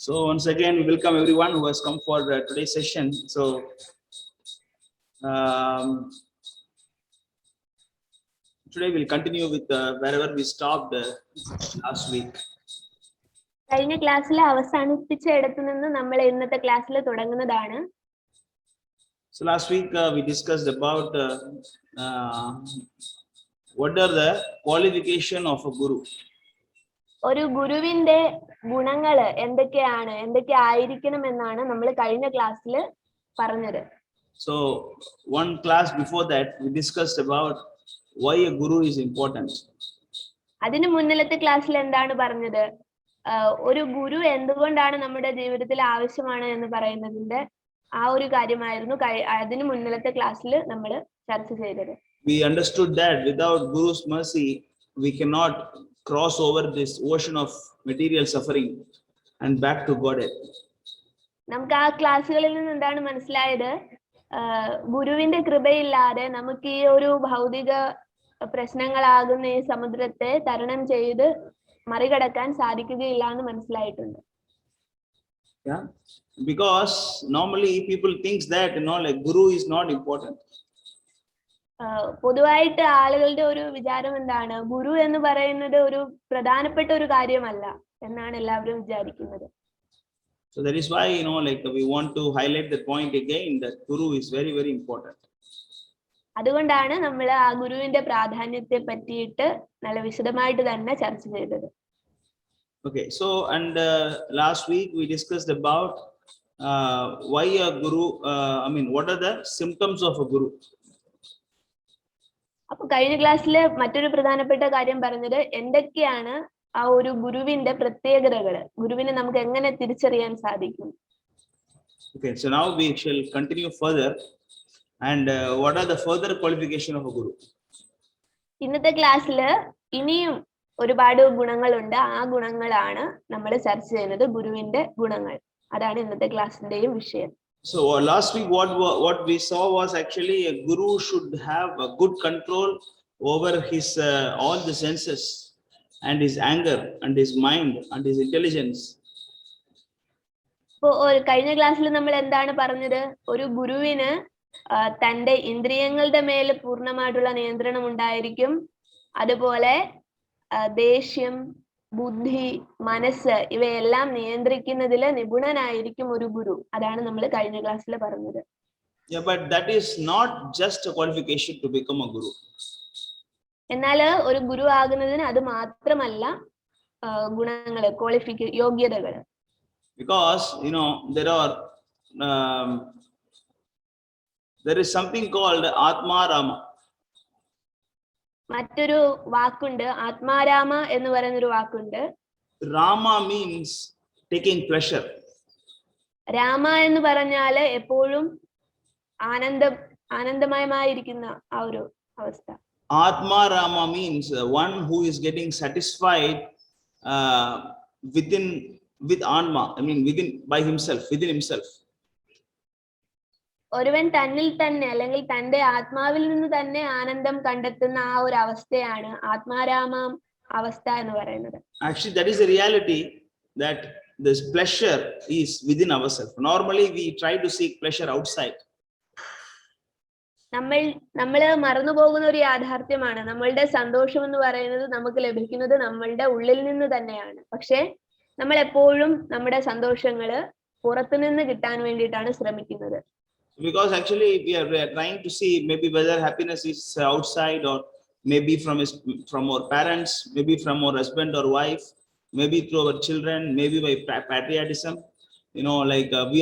So once again, we welcome everyone who has come for today's session. So today we'll continue with wherever we stopped last week. കഴിഞ്ഞ ക്ലാസ്സിൽ അവസാനിപ്പിച്ച ഇടത്തു നിന്ന് നമ്മൾ ഇന്നത്തെ ക്ലാസ്സിൽ തുടങ്ങുന്നതാണ്. So last week we discussed about what are the qualification of a guru. ഒരു ഗുരുവിന്റെ ഗുണങ്ങൾ എന്തൊക്കെ ആയിരിക്കണം എന്നാണ് നമ്മൾ കഴിഞ്ഞ ക്ലാസ്സിൽ പറഞ്ഞത്. So one class before that we discussed about why a guru is important. അതിനു മുന്നിലത്തെ ക്ലാസ്സിൽ എന്താണ് പറഞ്ഞത്? ഒരു ഗുരു എന്തുകൊണ്ടാണ് നമ്മുടെ ജീവിതത്തിൽ ആവശ്യമാണ് എന്ന് പറയുന്നതിന്റെ ആ ഒരു കാര്യമായിരുന്നു അതിനു മുന്നിലത്തെ ക്ലാസ്സിൽ നമ്മൾ ചർച്ച ചെയ്തത്. We understood that without Guru's mercy we cannot cross over this ocean of material suffering and back to Godhead. നമുക്ക് ആ ക്ലാസ്സുകളിൽ നിന്ന് എന്താണ് മനസ്സിലായത്? ഗുരുവിന്റെ കൃപയില്ലാതെ നമുക്ക് ഈ ഒരു ഭൗതിക പ്രശ്നങ്ങളാകുന്ന ഈ സമുദ്രത്തെ തരണം ചെയ്ത് മറികടക്കാൻ സാധിക്കുകയില്ല എന്ന് മനസ്സിലായിട്ടുണ്ട്. Yeah, because normally people thinks that like guru is not important. പൊതുവായിട്ട് ആളുകളുടെ ഒരു വിചാരം എന്താണ്? ഗുരു എന്ന് പറയുന്നത് ഒരു പ്രധാനപ്പെട്ട ഒരു കാര്യമല്ല എന്നാണ് എല്ലാവരും വിചാരിക്കുന്നത്. So that is why like we want to highlight the point again that guru is very very important. അതുകൊണ്ടാണ് നമ്മൾ ആ ഗുരുവിന്റെ പ്രാധാന്യത്തെ പറ്റിയിട്ട് നല്ല വിശദമായിട്ട് തന്നെ ചർച്ച ചെയ്തത്. Okay, so and last week we discussed about why a guru what are the symptoms of a guru. അപ്പോൾ കഴിഞ്ഞ ക്ലാസ്സിൽ മറ്റൊരു പ്രധാനപ്പെട്ട കാര്യം പറഞ്ഞത് എന്തൊക്കെയാണ് ആ ഒരു ഗുരുവിന്റെ പ്രത്യേകതകൾ, ഗുരുവിനെ നമുക്ക് എങ്ങനെ തിരിച്ചറിയാൻ സാധിക്കും. Okay, so now we shall continue further and what are the further qualification of a guru. ഇന്നത്തെ ക്ലാസ്സിൽ ഇനിയും ഒരുപാട് ഗുണങ്ങളുണ്ട്. ആ ഗുണങ്ങളാണ് നമ്മൾ ചർച്ച ചെയ്യുന്നത്, ഗുരുവിന്റെ ഗുണങ്ങൾ. അതാണ് ഇന്നത്തെ ക്ലാസ്സിന്റെയും വിഷയം. So last week what we saw was actually a guru should have a good control over his all the senses and his anger and his mind and his intelligence. കഴിഞ്ഞ ക്ലാസ്സിൽ നമ്മൾ എന്താണ് പറഞ്ഞത്? ഒരു ഗുരുവിന് തന്റെ ഇന്ദ്രിയങ്ങളുടെ മേൽ പൂർണ്ണമായിട്ടുള്ള നിയന്ത്രണം ഉണ്ടായിരിക്കും. അതുപോലെ ദേഷ്യം, ബുദ്ധി, മനസ്സ് ഇവയെല്ലാം നിയന്ത്രിക്കുന്നതിൽ നിപുണനായിരിക്കും ഒരു ഗുരു. അതാണ് നമ്മൾ കഴിഞ്ഞ ക്ലാസ്സിൽ പറഞ്ഞത്. Yeah, but that is not just a qualification to become a guru. എന്നാൽ ഒരു ഗുരു ആകുന്നതിന് അത് മാത്രമല്ല ഗുണങ്ങൾ, യോഗ്യതകൾ. Because there is something called Atma Rama. മറ്റൊരു വാക്കുണ്ട്, ആത്മാരാമ എന്ന് പറയുന്ന ഒരു വാക്കുണ്ട്. Rama means taking pleasure. Rama എന്ന് പറഞ്ഞാൽ എപ്പോഴും ആനന്ദമയമായിരിക്കുന്ന ആ ഒരു അവസ്ഥ. Atma Rama means one who is getting satisfied with Anma, within himself. ഒരുവൻ തന്നിൽ തന്നെ അല്ലെങ്കിൽ തന്റെ ആത്മാവിൽ നിന്ന് തന്നെ ആനന്ദം കണ്ടെത്തുന്ന ആ ഒരു അവസ്ഥയാണ് ആത്മാരാമ അവസ്ഥ എന്ന് പറയുന്നത്. Actually that is the reality, that this pleasure is within ourselves. Normally we try to seek pleasure outside. നമ്മൾ മറന്നു പോകുന്ന ഒരു യാഥാർത്ഥ്യമാണ്, നമ്മളുടെ സന്തോഷം എന്ന് പറയുന്നത് നമുക്ക് ലഭിക്കുന്നത് നമ്മളുടെ ഉള്ളിൽ നിന്ന് തന്നെയാണ്. പക്ഷെ നമ്മൾ എപ്പോഴും നമ്മുടെ സന്തോഷങ്ങള് പുറത്തുനിന്ന് കിട്ടാൻ വേണ്ടിയിട്ടാണ് ശ്രമിക്കുന്നത്. Because actually we are trying to see maybe whether happiness is outside or maybe from our parents, maybe from our husband or wife, maybe through our children, maybe by patriotism. Like we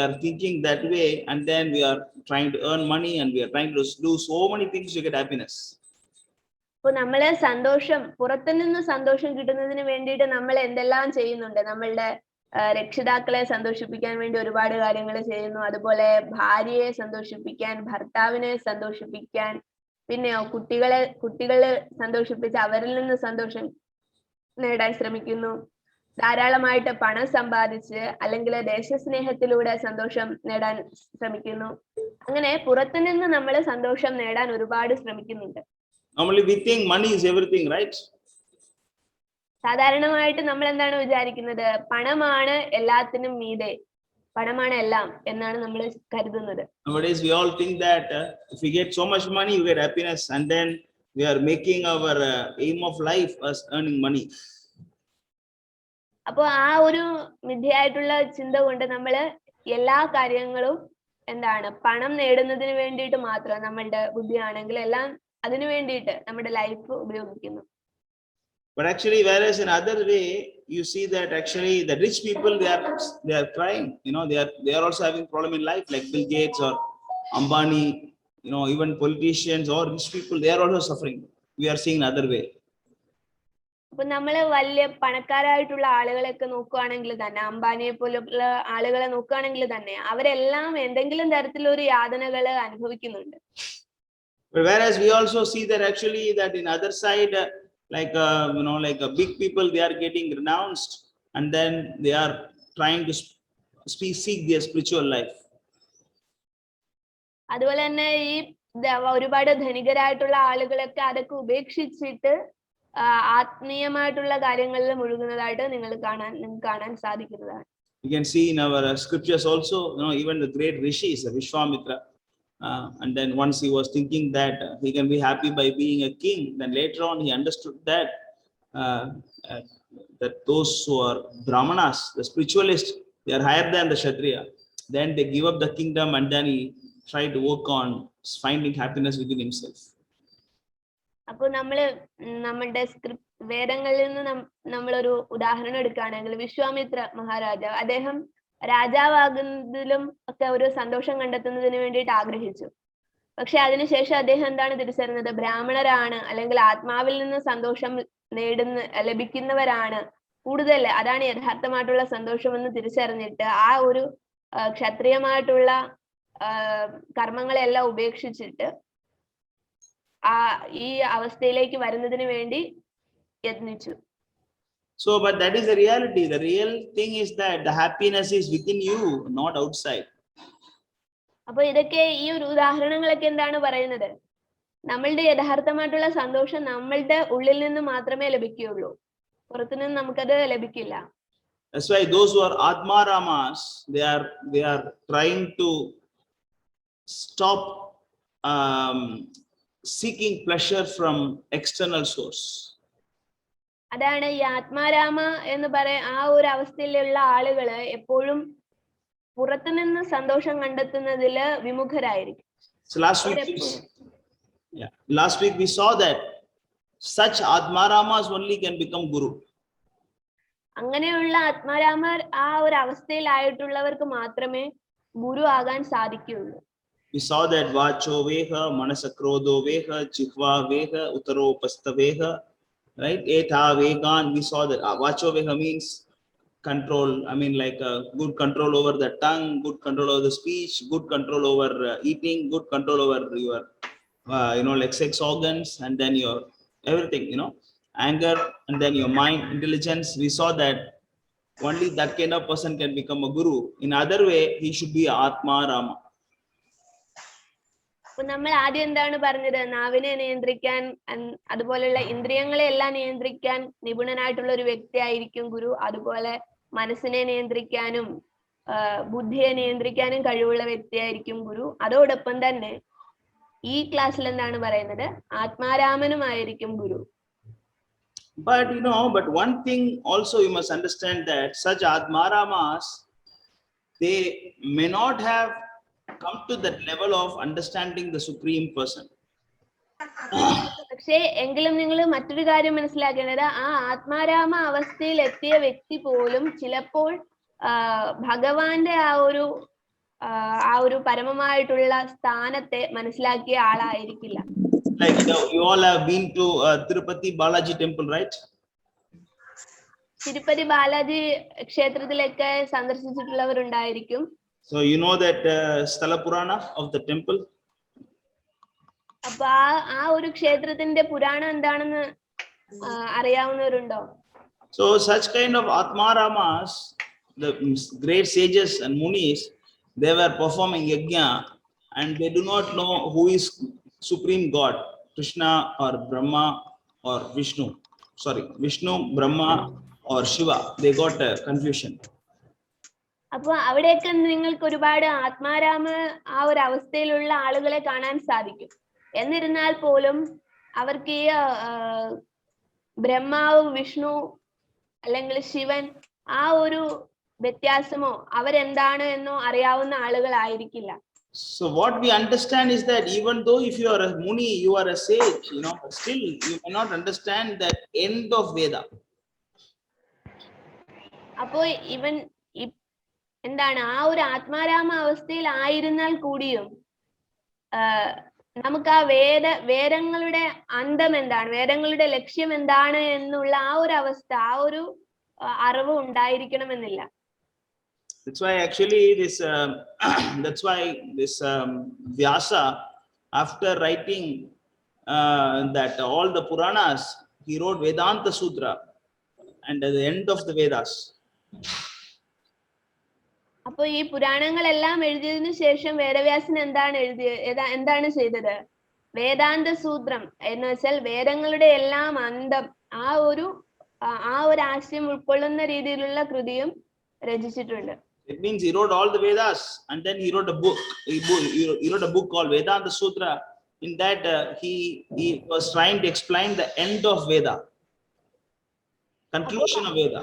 are thinking that way, and then we are trying to earn money and we are trying to do so many things to get happiness. അപ്പോൾ നമ്മളെ പുറത്തുനിന്ന് സന്തോഷം കിട്ടുന്നതിന് വേണ്ടിയിട്ട് നമ്മൾ എന്തെല്ലാം ചെയ്യുന്നുണ്ട്? നമ്മളുടെ രക്ഷിതാക്കളെ സന്തോഷിപ്പിക്കാൻ വേണ്ടി ഒരുപാട് കാര്യങ്ങൾ ചെയ്യുന്നു. അതുപോലെ ഭാര്യയെ സന്തോഷിപ്പിക്കാൻ, ഭർത്താവിനെ സന്തോഷിപ്പിക്കാൻ, പിന്നെയോ കുട്ടികളെ സന്തോഷിപ്പിച്ച് അവരിൽ നിന്ന് സന്തോഷം നേടാൻ ശ്രമിക്കുന്നു. ധാരാളമായിട്ട് പണം സമ്പാദിച്ച് അല്ലെങ്കിൽ ദേശസ്നേഹത്തിലൂടെ സന്തോഷം നേടാൻ ശ്രമിക്കുന്നു. അങ്ങനെ പുറത്തുനിന്ന് നമ്മൾ സന്തോഷം നേടാൻ ഒരുപാട് ശ്രമിക്കുന്നുണ്ട്. Normally we think money is everything, right? സാധാരണമായിട്ട് നമ്മൾ എന്താണ് വിചാരിക്കുന്നത്? പണമാണ് എല്ലാത്തിനും മീതെ, പണമാണ് എല്ലാം എന്നാണ് നമ്മൾ കരുതുന്നത്. Nowadays, we all think that if we get so much money, we get happiness, and then we are making our aim of life as earning money. അപ്പോൾ ആ ഒരു മിഥ്യയായിട്ടുള്ള ചിന്ത കൊണ്ട് നമ്മൾ എല്ലാ കാര്യങ്ങളും എന്താണ് പണം നേടുന്നതിന് വേണ്ടിയിട്ട് മാത്രം നമ്മളുടെ ബുദ്ധിയാണെങ്കിൽ എല്ലാം അതിനു വേണ്ടിയിട്ട് നമ്മുടെ ലൈഫ് ഉപയോഗിക്കുന്നു. But actually, whereas in other way, you see that actually the rich people, they are crying. You know, they are also having problem in life, like Bill Gates or Ambani. You know, even politicians or rich people, they are also suffering. We are seeing another way. അപ്പൊ നമ്മള് വലിയ പണക്കാരായിട്ടുള്ള ആളുകളൊക്കെ നോക്കുകയാണെങ്കിൽ തന്നെ, അംബാനിയെ പോലുള്ള ആളുകളെ നോക്കുകയാണെങ്കിൽ തന്നെ അവരെല്ലാം എന്തെങ്കിലും തരത്തിലൊരു യാതനകള് അനുഭവിക്കുന്നുണ്ട്. But whereas we also see that actually that in other side, like you know, like big people, they are getting renounced, and then they are trying to seek their spiritual life. അതുപോലെ തന്നെ ഈ ഒരുപാട് ധനികരായിട്ടുള്ള ആളുകളൊക്കെ അതൊക്കെ ഉപേക്ഷിച്ചിട്ട് ആത്മീയമായിട്ടുള്ള കാര്യങ്ങളിൽ മുഴുകുന്നതായിട്ട് നിങ്ങൾക്ക് കാണാൻ സാധിക്കുന്നതാണ്. You can see in our scriptures also, you know, even the great rishis, Vishwamitra, and then once he was thinking that he can be happy by being a king, then later on he understood that that those who are brahmanas, the spiritualists, they are higher than the kshatriya. Then they give up the kingdom, and then he tried to work on finding happiness within himself. അപ്പോൾ നമ്മളുടെ വേദങ്ങളിൽ നിന്ന് നമ്മളൊരു ഉദാഹരണം എടുക്കുകയാണെങ്കിൽ വിശ്വാമിത്ര മഹാരാജാവ്, അദ്ദേഹം രാജാവാകുന്നതിലും ഒക്കെ ഒരു സന്തോഷം കണ്ടെത്തുന്നതിന് വേണ്ടിയിട്ട് ആഗ്രഹിച്ചു. പക്ഷെ അതിനുശേഷം അദ്ദേഹം എന്താണ് തിരിച്ചറിഞ്ഞത്? ബ്രാഹ്മണരാണ് അല്ലെങ്കിൽ ആത്മാവിൽ നിന്ന് സന്തോഷം ലഭിക്കുന്നവരാണ് കൂടുതൽ, അതാണ് യഥാർത്ഥമായിട്ടുള്ള സന്തോഷം എന്ന് തിരിച്ചറിഞ്ഞിട്ട് ആ ഒരു ക്ഷത്രിയമായിട്ടുള്ള കർമ്മങ്ങളെല്ലാം ഉപേക്ഷിച്ചിട്ട് ഈ അവസ്ഥയിലേക്ക് വരുന്നതിന് വേണ്ടി യത്നിച്ചു. So, but that is the reality. The real thing is that the happiness is within you, not outside. അപ്പൊ ഇതൊക്കെ ഈ ഒരു ഉദാഹരണങ്ങളൊക്കെ എന്താണ് പറയുന്നത്? നമ്മളുടെ യഥാർത്ഥമായിട്ടുള്ള സന്തോഷം നമ്മളുടെ ഉള്ളിൽ നിന്ന് മാത്രമേ ലഭിക്കുകയുള്ളൂ, പുറത്തുനിന്ന് നമുക്കത് ലഭിക്കില്ല. That's why those who are Atmaramas, they are trying to stop seeking pleasure from external source. അതാണ് ഈ ആത്മാരാമ എന്ന് ആ ഒരു അവസ്ഥയിലുള്ള ആളുകള് എപ്പോഴും പുറത്തുനിന്ന് സന്തോഷം കണ്ടെത്തുന്നതില് വിമുഖരായിരിക്കും. So last week we saw that such Atmaramas only can become guru. അങ്ങനെയുള്ള ആത്മാരാമർ ആ ഒരു അവസ്ഥയിലായിട്ടുള്ളവർക്ക് മാത്രമേ ഗുരു ആകാൻ സാധിക്കുകയുള്ളൂ. We saw that vacho veha, manasa krodho veha, jihva veha, utaro pastaveha, right? Etha vegan. We saw that vacho veha means control. I mean, like good control over the tongue, good control over the speech, good control over eating, good control over your, you know, like sex organs, and then your everything, you know, anger, and then your mind, intelligence. We saw that only that kind of person can become a guru. In other way, he should be Atma Rama. അപ്പൊ നമ്മൾ ആദ്യം എന്താണ് പറഞ്ഞത്? നാവിനെ നിയന്ത്രിക്കാൻ, അതുപോലെയുള്ള ഇന്ദ്രിയങ്ങളെ എല്ലാം നിയന്ത്രിക്കാൻ നിപുണനായിട്ടുള്ള ഒരു വ്യക്തിയായിരിക്കും ഗുരു. അതുപോലെ മനസ്സിനെ നിയന്ത്രിക്കാനും ബുദ്ധിയെ നിയന്ത്രിക്കാനും കഴിവുള്ള വ്യക്തിയായിരിക്കും ഗുരു. അതോടൊപ്പം തന്നെ ഈ ക്ലാസ്സിൽ എന്താണ് പറയുന്നത്? ആത്മാരാമനുമായിരിക്കും ഗുരു. But you know, but one thing also you must understand that such Atmaramas, they may not have come to that level of understanding the supreme person. പക്ഷേ എങ്കിലും നിങ്ങൾ മറ്റൊരു കാര്യം മനസ്സിലാക്കേണ്ടത്, ആ ആത്മാരാമ അവസ്ഥയിൽ എത്തിയ വ്യക്തി പോലും ചിലപ്പോൾ ഭഗവാന്റെ ആ ഒരു പരമമായിട്ടുള്ള സ്ഥാനത്തെ മനസ്സിലാക്കിയ ആളായിരിക്കില്ല. Like you all have been to Tirupati Balaji temple, right? Tirupati Balaji ക്ഷേത്രത്തിലൊക്കെ സന്ദർശിച്ചിട്ടുള്ളവരുണ്ടായിരിക്കും. So you know that Sthala Purana of the temple. അപ്പൊ ആ ഒരു ക്ഷേത്രത്തിന്റെ പുരാണം എന്താണെന്ന് അറിയാവുന്നവരുണ്ടോ? So such kind of Atmaramas, the great sages and munis, they were performing yajna, and they do not know who is supreme God, Krishna or Brahma or Vishnu. sorry, Vishnu, Brahma or Shiva, they got confusion. അപ്പൊ അവിടെയൊക്കെ നിങ്ങൾക്ക് ഒരുപാട് ആത്മാരാമ ആ ഒരു അവസ്ഥയിലുള്ള ആളുകളെ കാണാൻ സാധിക്കും. എന്നിരുന്നാൽ പോലും അവർക്ക് ഈ ബ്രഹ്മാവ്, വിഷ്ണു അല്ലെങ്കിൽ ശിവൻ ആ ഒരു വ്യത്യാസമോ അവരെന്താണ് എന്നോ അറിയാവുന്ന ആളുകളായിരിക്കില്ല. So what we understand is that even though if you are a Muni, you are a sage, still you cannot understand that end of Veda. അപ്പോ ഇവൻ എന്താണ് ആ ഒരു ആത്മാരാമ അവസ്ഥയിൽ ആയിരുന്നാൽ കൂടിയും നമുക്ക് ആ വേദങ്ങളുടെ അന്തം എന്താണ്, വേദങ്ങളുടെ ലക്ഷ്യം എന്താണ് എന്നുള്ള ആ ഒരു അവസ്ഥ, ആ ഒരു അറിവ് ഉണ്ടായിരിക്കണമെന്നില്ല. That's why actually this that's why this Vyasa, after writing that all the Puranas, he wrote Vedanta Sutra, and at the end of the Vedas. അപ്പൊ ഈ പുരാണങ്ങളെല്ലാം എഴുതിയതിനു ശേഷം വേദവ്യാസൻ എന്താണ് ചെയ്തത്? വേദാന്ത സൂത്രം എന്ന് വെച്ചാൽ വേദങ്ങളുടെ എല്ലാം അന്തം, ആ ഒരു ആശയം ഉൾക്കൊള്ളുന്ന രീതിയിലുള്ള കൃതിയും രചിച്ചിട്ടുണ്ട്. It means he wrote all the Vedas and then he wrote a book. He wrote a book called Vedanta Sutra. In that he was trying to explain the end of Veda, conclusion of Veda.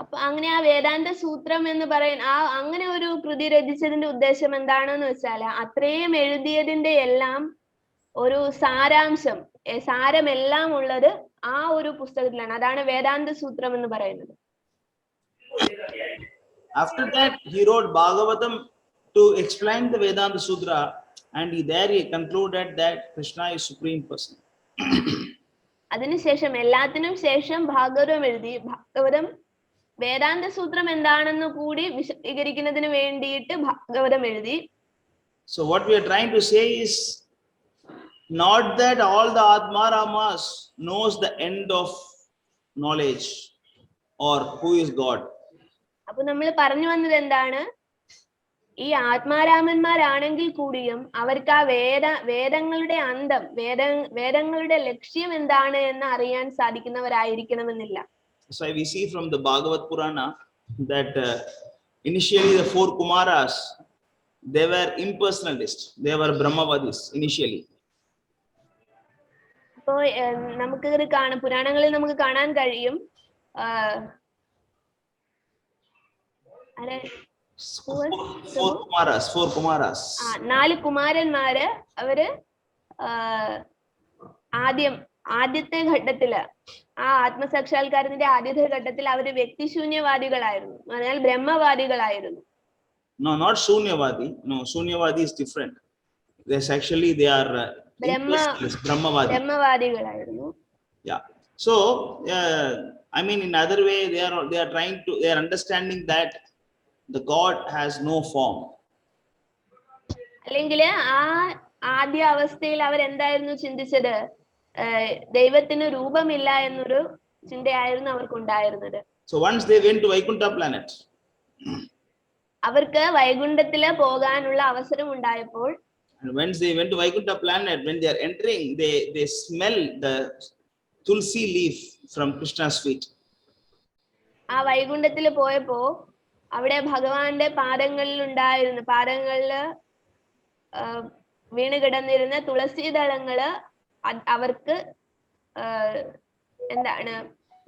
അപ്പൊ അങ്ങനെ ആ വേദാന്ത സൂത്രം എന്ന് പറയുന്ന അങ്ങനെ ഒരു കൃതി രചിച്ചതിന്റെ ഉദ്ദേശം എന്താണെന്ന് വെച്ചാൽ അത്രയും എഴുതിയതിന്റെ എല്ലാം ഒരു സാരമെല്ലാം ഉള്ളത് ആ ഒരു പുസ്തകത്തിലാണ്. അതാണ് വേദാന്ത സൂത്രം എന്ന് പറയുന്നത്. After that he wrote Bhagavatam to explain the Vedanta Sutra, and he concluded that Krishna is supreme person. അതിനുശേഷം എല്ലാത്തിനും ശേഷം ഭാഗവതം എഴുതി. ഭാഗവതം വേദാന്ത സൂത്രം എന്താണെന്ന് കൂടി വിശദീകരിക്കുന്നതിന് വേണ്ടിയിട്ട് ഭാഗവതം എഴുതി. So what we are trying to say is not that all the Atmaramas knows the end of knowledge or who is God. അപ്പൊ നമ്മൾ പറഞ്ഞു വന്നത് എന്താണ്? ഈ ആത്മാരാമന്മാരാണെങ്കിൽ കൂടിയും അവർക്ക് ആ വേദങ്ങളുടെ അന്തം, വേദങ്ങളുടെ ലക്ഷ്യം എന്താണ് എന്ന് അറിയാൻ സാധിക്കുന്നവരായിരിക്കണമെന്നില്ല. So we see from the Bhagavad Purana that initially the 4 Kumaras, they were impersonalists, they were Brahmavadis initially. അപ്പോ നമുക്കിത് പുരാണങ്ങളിൽ നമുക്ക് കാണാൻ കഴിയും. 4 Kumaras. 4 കുമാരന്മാര് അവര് ആദ്യത്തെ ഘട്ടത്തില് ആ ആത്മസാക്ഷാത്കാരത്തിന്റെ ആദ്യത്തെ ഘട്ടത്തിൽ അവര് വ്യക്തിശൂന്യവാദികളായിരുന്നു, അതിനാൽ ബ്രഹ്മവാദികളായിരുന്നു. No, not Shunyavadi. No, Shunyavadi is different. They are ബ്രഹ്മവാദികളായിരുന്നു. Yeah. So I mean, in other way they are understanding that the God has no form. അല്ലെങ്കിൽ ആ ആദ്യ അവസ്ഥയിൽ അവരെന്തായിരുന്നു ചിന്തിച്ചത്? ദൈവത്തിന് രൂപമില്ല എന്നൊരു ചിന്തയായിരുന്നു അവർക്കുണ്ടായിരുന്നത്. So once they went to Vaikuntha planet, അവർക്ക് വൈകുണ്ഠത്തില് പോകാനുള്ള അവസരം ഉണ്ടായപ്പോൾ, and once they went to Vaikuntha planet, when they are entering, they smell the tulsi leaf from Krishna's feet. ആ വൈകുണ്ഠത്തില് പോയപ്പോ അവിടെ ഭഗവാന്റെ പാദങ്ങളില് വീണ് കിടന്നിരുന്ന തുളസി ദളങ്ങള് അവർക്ക് എന്താണ്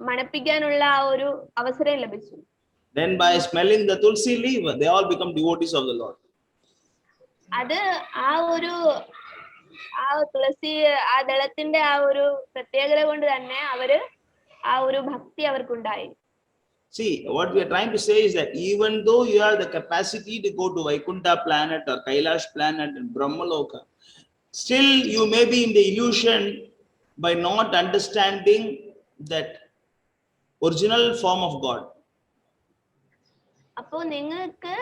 മണപ്പിക്കാനുള്ള ആ ഒരു അവസരം ലഭിച്ചു. Then by smelling the tulsi leaf, they all become devotees of the Lord. അത് ആ തുളസി ആ ദളത്തിന്റെ ആ ഒരു പ്രത്യേകത കൊണ്ട് തന്നെ അവര് ആ ഒരു ഭക്തി അവർക്കുണ്ടായി. See, what we are trying to say is that even though you have the capacity to go to Vaikuntha planet or Kailash planet and Brahmaloka, still you may be in the illusion by not understanding that original form of God. അപ്പോ നിങ്ങൾക്ക്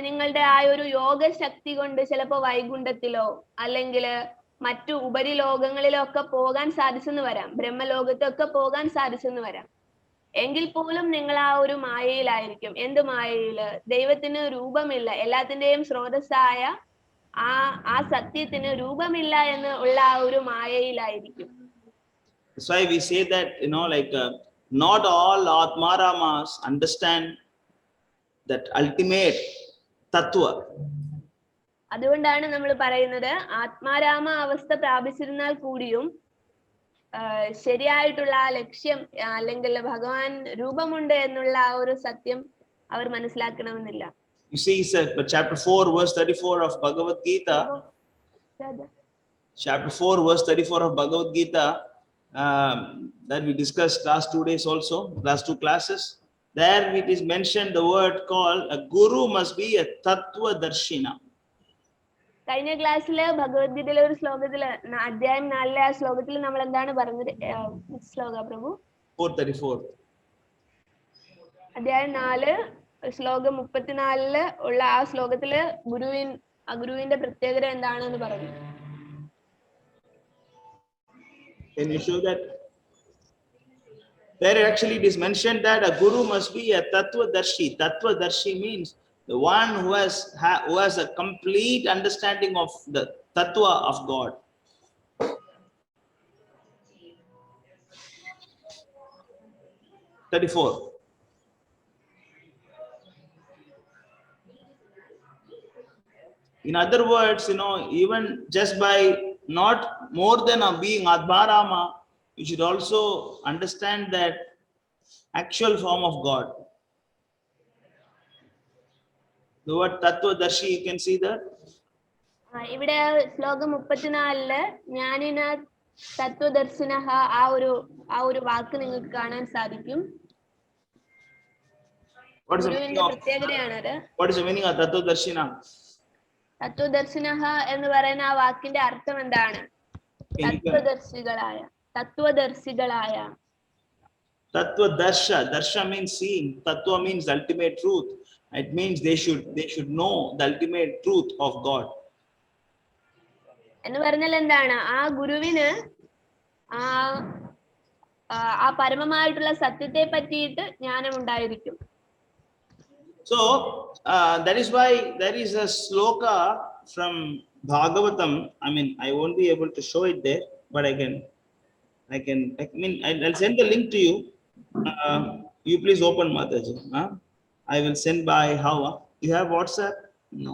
നിങ്ങളുടെ ആ ഒരു യോഗ ശക്തി കൊണ്ട് ചിലപ്പോ വൈകുണ്ഠത്തിലോ അല്ലെങ്കിൽ മറ്റു ഉപരിലോകങ്ങളിലോ ഒക്കെ പോകാൻ സാധിച്ചെന്ന് വരാം, ബ്രഹ്മലോകത്തൊക്കെ പോകാൻ സാധിച്ചെന്ന് വരാം. എങ്കിൽ പോലും നിങ്ങൾ ആ ഒരു മായയിലായിരിക്കും. എന്ത് മായയില്? ദൈവത്തിന് രൂപമില്ല, എല്ലാത്തിന്റെയും സ്രോതസ്സായ ആ സത്യത്തിന് രൂപമില്ല എന്ന് ഉള്ള ആ ഒരു മായയിലായിരിക്കും. That's why we say that, like not all Atmaramas understand that ultimate tattva. അതുകൊണ്ടാണ് നമ്മൾ പറയുന്നത് ആത്മാരാമ അവസ്ഥ പ്രാപിച്ചിരുന്നാൽ കൂടിയും ശരിയായിട്ടുള്ള ആ ലക്ഷ്യം അല്ലെങ്കിൽ ഭഗവാൻ രൂപമുണ്ട് എന്നുള്ള ആ ഒരു സത്യം അവർ മനസ്സിലാക്കണമെന്നില്ല. You see, chapter 4 verse 34 of Bhagavad Gita, chapter 4 verse 34 of Bhagavad Gita, that we discussed last 2 days also, last 2 classes. There it is mentioned the word called a guru must be a tattva darshina. കഴിഞ്ഞ ക്ലാസ്സിൽ ഭഗവത്ഗീതയിലെ ഒരു ശ്ലോകത്തില് അധ്യായം 4 ആ ശ്ലോകത്തിൽ നമ്മൾ എന്താണ് പറഞ്ഞത്? ശ്ലോക പ്രഭു 434. അധ്യായം 4 ശ്ലോകം 34 ഉള്ള ആ ശ്ലോകത്തില് ഗുരുവിന്റെ പ്രത്യേകത എന്താണെന്ന് പറഞ്ഞു. Can you show that? There actually it is mentioned that a guru must be a tattva darshi. Tattva darshi means the one who has a complete understanding of the tattva of God. (34). In other words, even just by not more than being Advarama, you should also understand that actual form of God. The word Tattvadarshi, you can see that. ഇവിടെ ശ്ലോകം 34 ജ്ഞാനിന തത്വദർശിനഃ ആ ഒരു വാക്ക് നിങ്ങൾക്ക് കാണാൻ സാധിക്കും. ഗുരുവിന്റെ പ്രത്യേകതയാണത്. What is the meaning of Tattvadarshina? തത്വദർശിനഃ എന്ന് പറയുന്ന ആ വാക്കിന്റെ അർത്ഥം എന്താണ്? തത്വദർശികളായ. Tattva darsha means seeing. Tattva means ultimate truth. It means they should know the ultimate truth of God. എന്ന് പറഞ്ഞാൽ എന്താണ്? ആ ഗുരുവിന് ആ പരമമായിട്ടുള്ള സത്യത്തെ പറ്റിയിട്ട് ജ്ഞാനം ഉണ്ടായിരിക്കും. So that is why there is a sloka from Bhagavatam. I mean, I won't be able to show it there, but I'll send the link to you. You please open, Mataji. I will send by how? You have WhatsApp? No.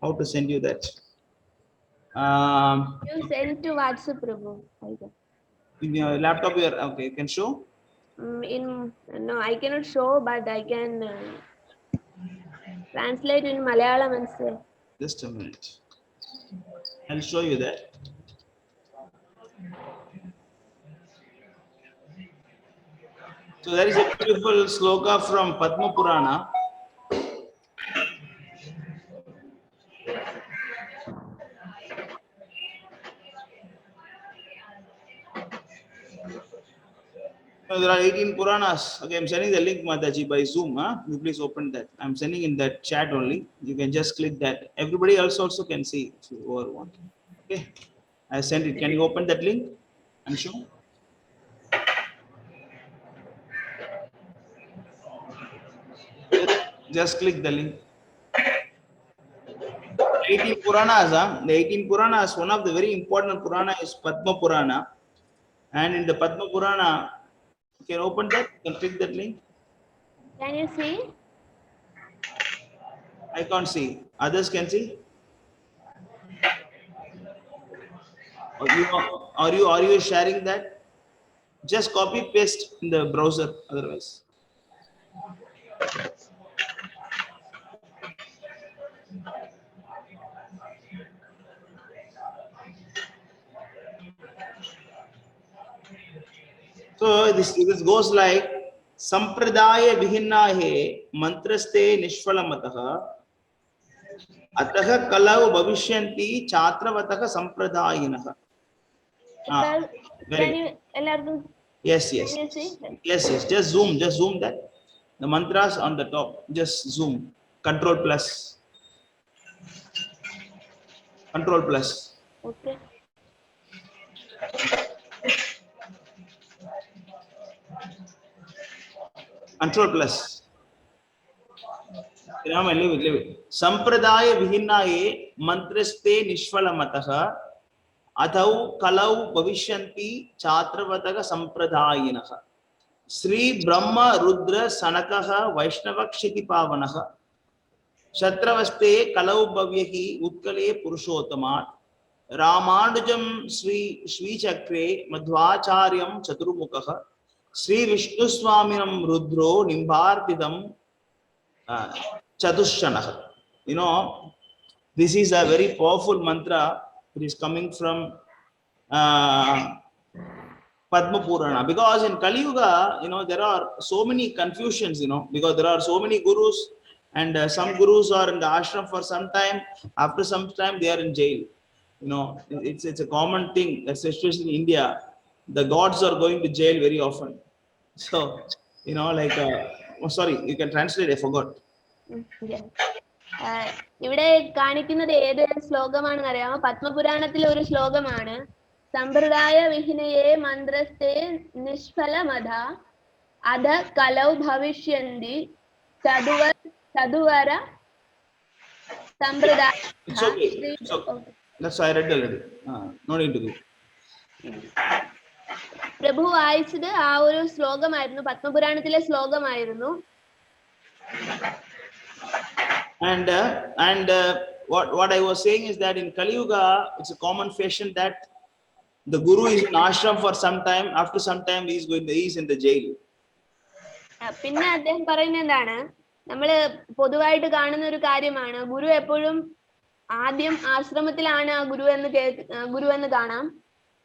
How to send you that? You send to WhatsApp, Prabhu. In your laptop, okay. You can show. No, I cannot show, but I can translate in Malayalam and say. Just a minute. I'll show you that. So there is a beautiful sloka from Padma Purana. There are 18 Puranas. Okay, I'm sending the link, Mataji, by Zoom. You please open that. I'm sending in that chat only. You can just click that. Everybody else also can see if you want. Okay, I sent it. Can you open that link and show? Just click the link. 18 Puranas. The 18 Puranas, one of the very important Purana is Padma Purana. And in the Padma Purana, you can open that, you can click that link. Can you see? I can't see. Others can see? Are you sharing that? Just copy paste in the browser otherwise. So this goes like Sampradaya Vihinnahe Mantraste Nishphalamataha Ataha Kalau Bhavishyanti Chatravataha Sampradayinaha. Yes. Yes. Just zoom that. The mantras on the top. Just zoom. Control plus. Okay. Control plus. Leave it. Sampradaya Vihinnaye Mantraste Nishphalamataha adau kalau bhavishyanti chatravataka sampradayinah Sri Brahma Rudra Sanakaha Vaishnavakshiti Pavanaha Shatravaste kalau bhavyahi utkale purushottamat Ramanujam Sri Chakre Madhvacharyam Chaturmukha Sri Vishnu Swaminam Rudro Nimbartidam Chatushanah. You know, this is a very powerful mantra. It is coming from Padma Purana, because in Kali Yuga, you know, there are so many confusions, you know, because there are so many gurus, and some gurus are in the ashram for some time. After some time, they are in jail. You know, it's a common thing, especially in India. The gods are going to jail very often. So, you know, like, oh, sorry, you can translate. I forgot. ഇവിടെ കാണിക്കുന്നത് ഏത് ശ്ലോകമാണെന്ന് അറിയാമോ? പത്മപുരാണത്തിലെ ഒരു ശ്ലോകമാണ്. സമ്പ്രദായ വിഹിനയെ മന്ത്രസ്തേ നിഷ്ഫലമധ അധ കലൗ ഭവിഷ്യന്തി ചതുവര സമ്പ്രദായ. It's okay. It's okay. That's why I read already. No need to do. പ്രഭു വായിച്ചത് ആ ഒരു ശ്ലോകമായിരുന്നു, പത്മപുരാണത്തിലെ ശ്ലോകമായിരുന്നു. And what I was saying is that in Kali Yuga, it's a common fashion that the guru is in ashram for some time. After some time, he is in the jail. പിന്നെ അദ്ദേഹം പറയുന്നത് എന്താണ്, നമ്മള് പൊതുവായിട്ട് കാണുന്ന ഒരു കാര്യമാണ്, ഗുരു എപ്പോഴും ആദ്യം ആശ്രമത്തിലാണ് ആ ഗുരു എന്ന് കാണാം.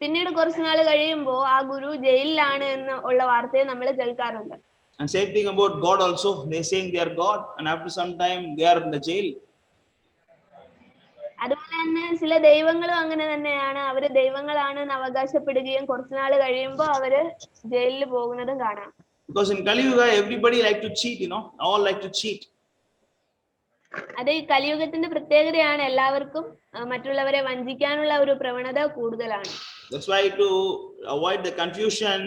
പിന്നീട് കുറച്ചു നാൾ കഴിയുമ്പോൾ ആ ഗുരു ജയിലിലാണ് എന്ന് ഉള്ള വാർത്തയെ നമ്മൾ കേൾക്കാറുണ്ട്. And same thing about God also. They saying they are God, and after some time they are in the jail. അതുപോലെ തന്നെ ചില ദൈവങ്ങളും അങ്ങനെ തന്നെയാണ്, അവര് ദൈവങ്ങളാണെന്ന് അവകാശപ്പെടുകയും കുറച്ചു നാൾ കഴിയുമ്പോൾ അവര് ജയിലിൽ പോകുന്നതും കാണാം. Because in Kali Yuga, everybody like to cheat, you know, all like to cheat. അത് ഈ കലിയുഗത്തിന്റെ പ്രത്യേകതയാണ്, എല്ലാവർക്കും മറ്റുള്ളവരെ വഞ്ചിക്കാനുള്ള ഒരു പ്രവണത കൂടുതലാണ്. That's why to avoid the confusion,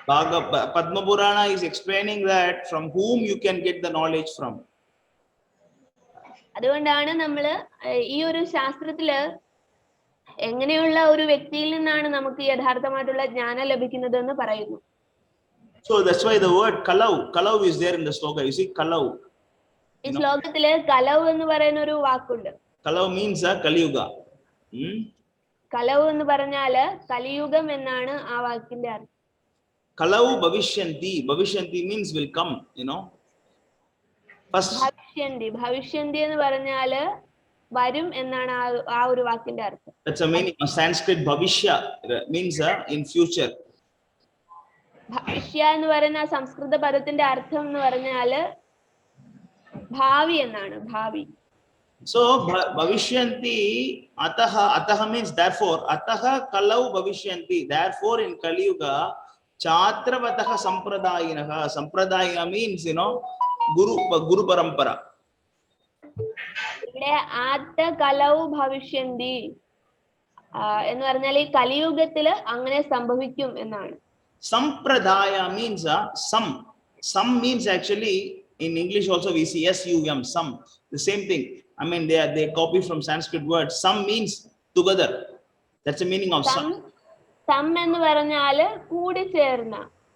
Padma Purana is explaining that from whom you can get the knowledge from. അതുകൊണ്ടാണ് നമ്മള് ഈ ഒരു ശാസ്ത്രത്തില് എങ്ങനെയുള്ള ഒരു വ്യക്തിയിൽ നിന്നാണ് നമുക്ക് യഥാർത്ഥമായിട്ടുള്ള ജ്ഞാനം ലഭിക്കുന്നത് എന്ന് പറയുന്നു. So that's why the word kalau is there in the sloka. You see kalau. ഈ ശ്ലോകത്തില് കലവ് എന്ന് പറയുന്ന ഒരു വാക്കുണ്ട്. Kalau means Kali Yuga. കലവ് എന്ന് പറഞ്ഞാല് കലിയുഗം എന്നാണ് ആ വാക്കിന്റെ അർത്ഥം. Kalau bhavishyanti means will come, you know. First ഭവിഷ്യന്തി എന്ന് പറഞ്ഞാല് വരും എന്നാണ് ആ ഒരു വാക്കിന്റെ അർത്ഥം. That's a meaning of Sanskrit. Bhavishya means in future. ഭവിഷ്യ എന്ന് പറയുന്ന സംസ്കൃത പദത്തിന്റെ അർത്ഥം എന്ന് പറഞ്ഞാല് ഭാവി എന്നാണ്, ഭാവി. So bhavishyanti ataha means therefore, ataha kalau bhavishyanti, therefore in Kali Yuga chatravatah sampradayinah. Sampradaya means, you know, guru parampara. ഇവിടെ ആത്ത കലൗ ഭവിഷ്യന്തി എന്ന് പറഞ്ഞാൽ ഈ കലിയുഗത്തില് അങ്ങനെ സംഭവിക്കും എന്നാണ്. Sampradaya means some means actually in English also we see sum, some, the same thing. I mean they copy from Sanskrit word. Some means together. That's the meaning of some. Some എന്ന് പറഞ്ഞാല് കൂടി ചേർന്ന,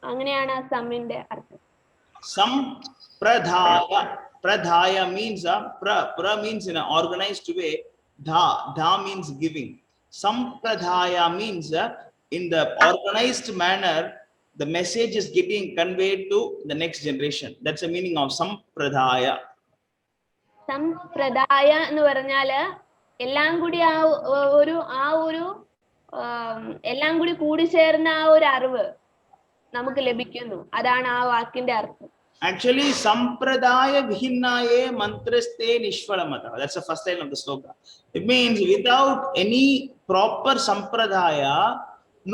അങ്ങനെയാണ് ആ സമ്മിന്റെ അർത്ഥം. Pradhaya means pra means in an organized way. Dha means giving. Sampradhaya means in the organized manner the message is getting conveyed to the next generation. That's the meaning of sampradaya. Sampradaya എന്ന് പറഞ്ഞാല് എല്ലാം കൂടി എല്ലാം കൂടി കൂടിച്ചേർന്ന ആ ഒരു അറിവ് നമുക്ക് ലഭിക്കുന്നു, അതാണ് ആ വാക്കിന്റെ അർത്ഥം. Actually, sampradaya vihinnaye mantraste nishphalamata. That's the first line of the sloka. It means without any proper sampradaya,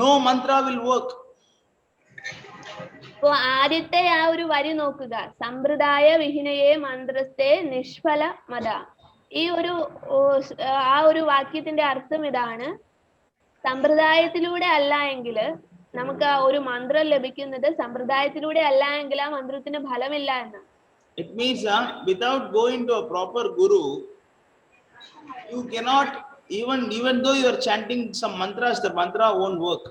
no mantra will work. അപ്പൊ ആദ്യത്തെ ആ ഒരു വരി നോക്കുക, സമ്പ്രദായ വിഹിനയെ മന്ത്രസ്തേ നിഷ്ഫല മത. ഈ ആ ഒരു വാക്യത്തിന്റെ അർത്ഥം ഇതാണ്, സമ്പ്രദായത്തിലൂടെ അല്ല എങ്കിൽ നമുക്ക് ആ ഒരു മന്ത്രം ലഭിക്കുന്നത് സമ്പ്രദായത്തിലൂടെ അല്ല എങ്കിൽ ആ മന്ത്രത്തിന് ഫലമില്ല എന്ന്. It means without going to a proper guru, you cannot even though you are chanting some mantras, the mantra won't work.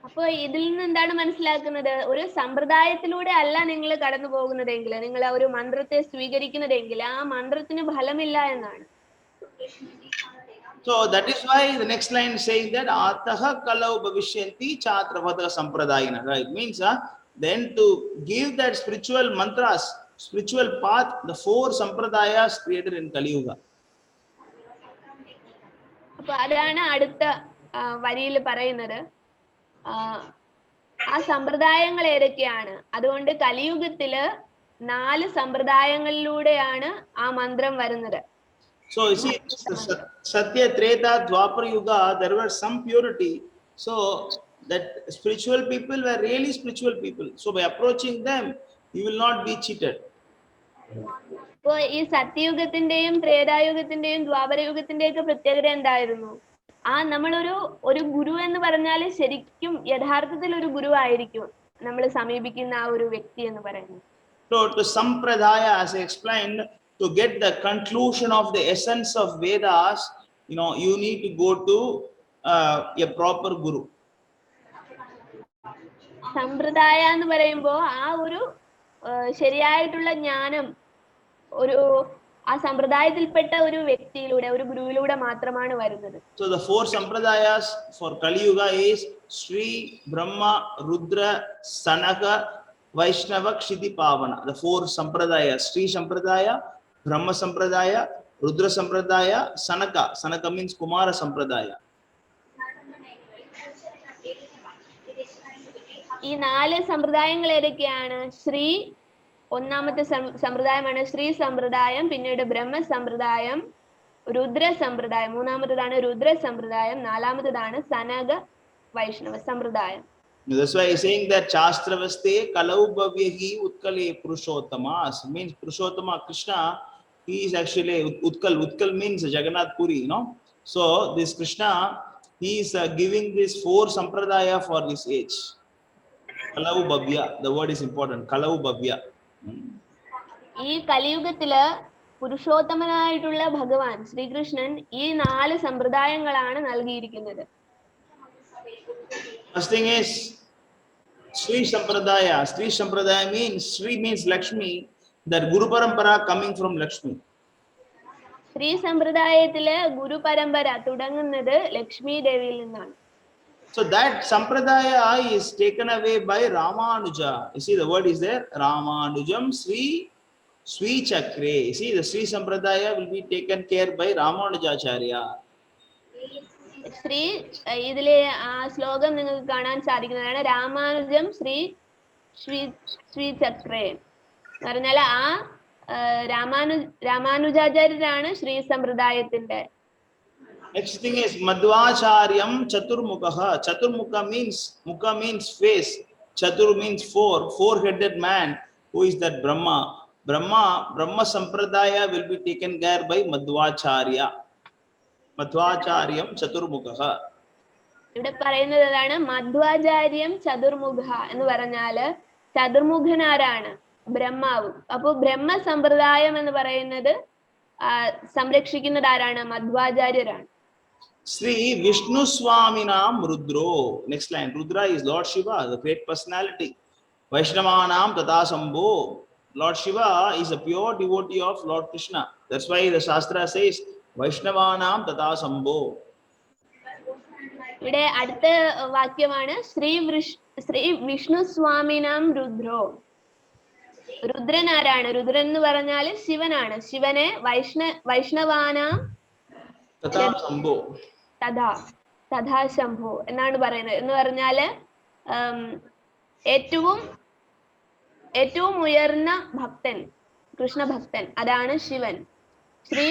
അപ്പൊ ഇതിൽ നിന്ന് എന്താണ് മനസ്സിലാക്കുന്നത്? ഒരു സമ്പ്രദായത്തിലൂടെ അല്ല നിങ്ങൾ കടന്നു പോകുന്നതെങ്കിൽ, നിങ്ങൾ ആ ഒരു മന്ത്രത്തെ സ്വീകരിക്കുന്നതെങ്കിൽ ആ മന്ത്രത്തിന് ഫലമില്ല എന്നാണ്. So that is why the next line is saying that ataha kalau bhavishyanti chatravadah sampradayina. It means then to give that spiritual mantras, spiritual path, the 4 sampradayas created in Kali Yuga. അപ്പൊ അതാണ് അടുത്ത വരിയിൽ പറയുന്നത്. ആ സമ്പ്രദായങ്ങൾ ഏതൊക്കെയാണ്? അതുകൊണ്ട് കലിയുഗത്തില് 4 സമ്പ്രദായങ്ങളിലൂടെയാണ് ആ മന്ത്രം വരുന്നത്. So you see, Satya, Treta, Dwapar Yuga, there were some purity. So that spiritual people were really spiritual people. So by approaching them, you will not be cheated. ഇപ്പൊ ഈ സത്യയുഗത്തിന്റെയും ത്രേതായുഗത്തിന്റെയും ദ്വാപരയുഗത്തിന്റെയും ഒക്കെ പ്രത്യേകത എന്തായിരുന്നു? നമ്മളൊരു ഗുരു എന്ന് പറഞ്ഞാൽ ശരിക്കും യഥാർത്ഥത്തിൽ ഒരു ഗുരു ആയിരിക്കും നമ്മൾ സമീപിക്കുന്ന ആ ഒരു വ്യക്തി എന്ന് പറയുന്നത്. So to sampradaya, as I explained, to get the conclusion of the essence of Vedas, you need to go to a proper guru. സമ്പ്രദായ എന്ന് പറയുമ്പോ ആ ഒരു ശരിയായിട്ടുള്ള ജ്ഞാനം ആ സമ്പ്രദായത്തിൽപ്പെട്ട ഒരു വ്യക്തിയിലൂടെ, ഒരു ഗുരുവിലൂടെ മാത്രമാണ് വരുന്നത്. So the 4 sampradayas for Kali Yuga is Sri, Brahma, Rudra, Sanaka, Vaishnava, Kshiti, Pavana. The 4 sampradayas: Sri Sampradaya, Brahma Sampradaya, Rudra Sampradaya, Sanaka. Sanaka means Kumara Sampradaya. ഈ 4 സമ്പ്രദായങ്ങൾ ഏതൊക്കെയാണ്? ഒന്നാമത്തെ സമ്പ്രദായമാണ് ശ്രീ സമ്പ്രദായം, പിന്നീട് ബ്രഹ്മ സമ്പ്രദായം, രുദ്ര സമ്പ്രദായം, മൂന്നാമത്തേതാണ് രുദ്ര സമ്പ്രദായം, നാലാമത്തേതാണ് സനക വൈഷ്ണവ സമ്പ്രദായം. That's why he's saying that Chastravaste Kalau Bhavyahi Utkale Purushottama means Purushottama Krishna. He is actually Utkal. Utkal means Jagannath Puri, So this Krishna, he is giving this 4 sampradaya for this age. Kalau Bhavya, the word is important. Kalau Bhavya. ഈ കലിയുഗത്തില് പുരുഷോത്തമനായിട്ടുള്ള ഭഗവാൻ ശ്രീകൃഷ്ണൻ ഈ 4 സമ്പ്രദായങ്ങളാണ് നൽകിയിരിക്കുന്നത്. First thing is Sri Sampradaya. Sri Sampradaya means Sri means Lakshmi, that Guru Parampara coming from Lakshmi. Shri സമ്പ്രദായത്തില് ഗുരു പരമ്പര തുടങ്ങുന്നത് ലക്ഷ്മി ദേവിയിൽ നിന്നാണ്. So that sampradaya is taken away by Ramanuja. You see the word is there, Ramanujam Sri Chakre. You see the Sri Sampradaya will be taken care by Ramanujacharya. ഇതിലെ ആ ശ്ലോകം നിങ്ങൾക്ക് കാണാൻ സാധിക്കുന്നതാണ്. രാമാനുജം ശ്രീ ചക്രേ എന്ന് പറഞ്ഞാൽ ആ രാമാനുജാചാര്യരാണ് Shri സമ്പ്രദായത്തിന്റെ. Next thing is Madhvacharyam Chaturmukha. Chaturmukha means, Mukha means face, Chatur means 4-headed man. Who is that? Brahma Sampradaya will be taken care by Madhvacharya. Madhvacharyam Chaturmukha. ഇവിടെ പറയുന്നത് അതാണ്, മധ്വാചാര്യം ചതുർമുഖ എന്ന് പറഞ്ഞാല് ചതുർമുഖനാരാണ്? ബ്രഹ്മാവ്. അപ്പൊ ബ്രഹ്മ സമ്പ്രദായം എന്ന് പറയുന്നത് സംരക്ഷിക്കുന്നത് ആരാണ്? മധ്വാചാര്യരാണ്. Sri Vishnu Swaminam Rudro. Next line. Rudra is Lord Shiva, the great personality. Vaishnavanam Tathasambho. Lord Shiva is a pure devotee of Lord Krishna. That's why the Shastra says Vaishnavanam Tathasambho. ഇവിടെ അടുത്ത വാക്യമാണ് ശ്രീ വിഷ്ണു സ്വാമിനാം രുദ്രോ. രുദ്രൻ ആരാണ്? രുദ്രൻ എന്ന് പറഞ്ഞാല് ശിവനാണ്. ശിവനെ വൈഷ്ണവാനാം തഥാ ശംഭോ എന്നാണ് പറയുന്നത്. എന്ന് പറഞ്ഞാല് ഏറ്റവും ഉയർന്ന ഭക്തൻ, കൃഷ്ണ ഭക്തൻ, അതാണ് ശിവൻ. ശ്രീ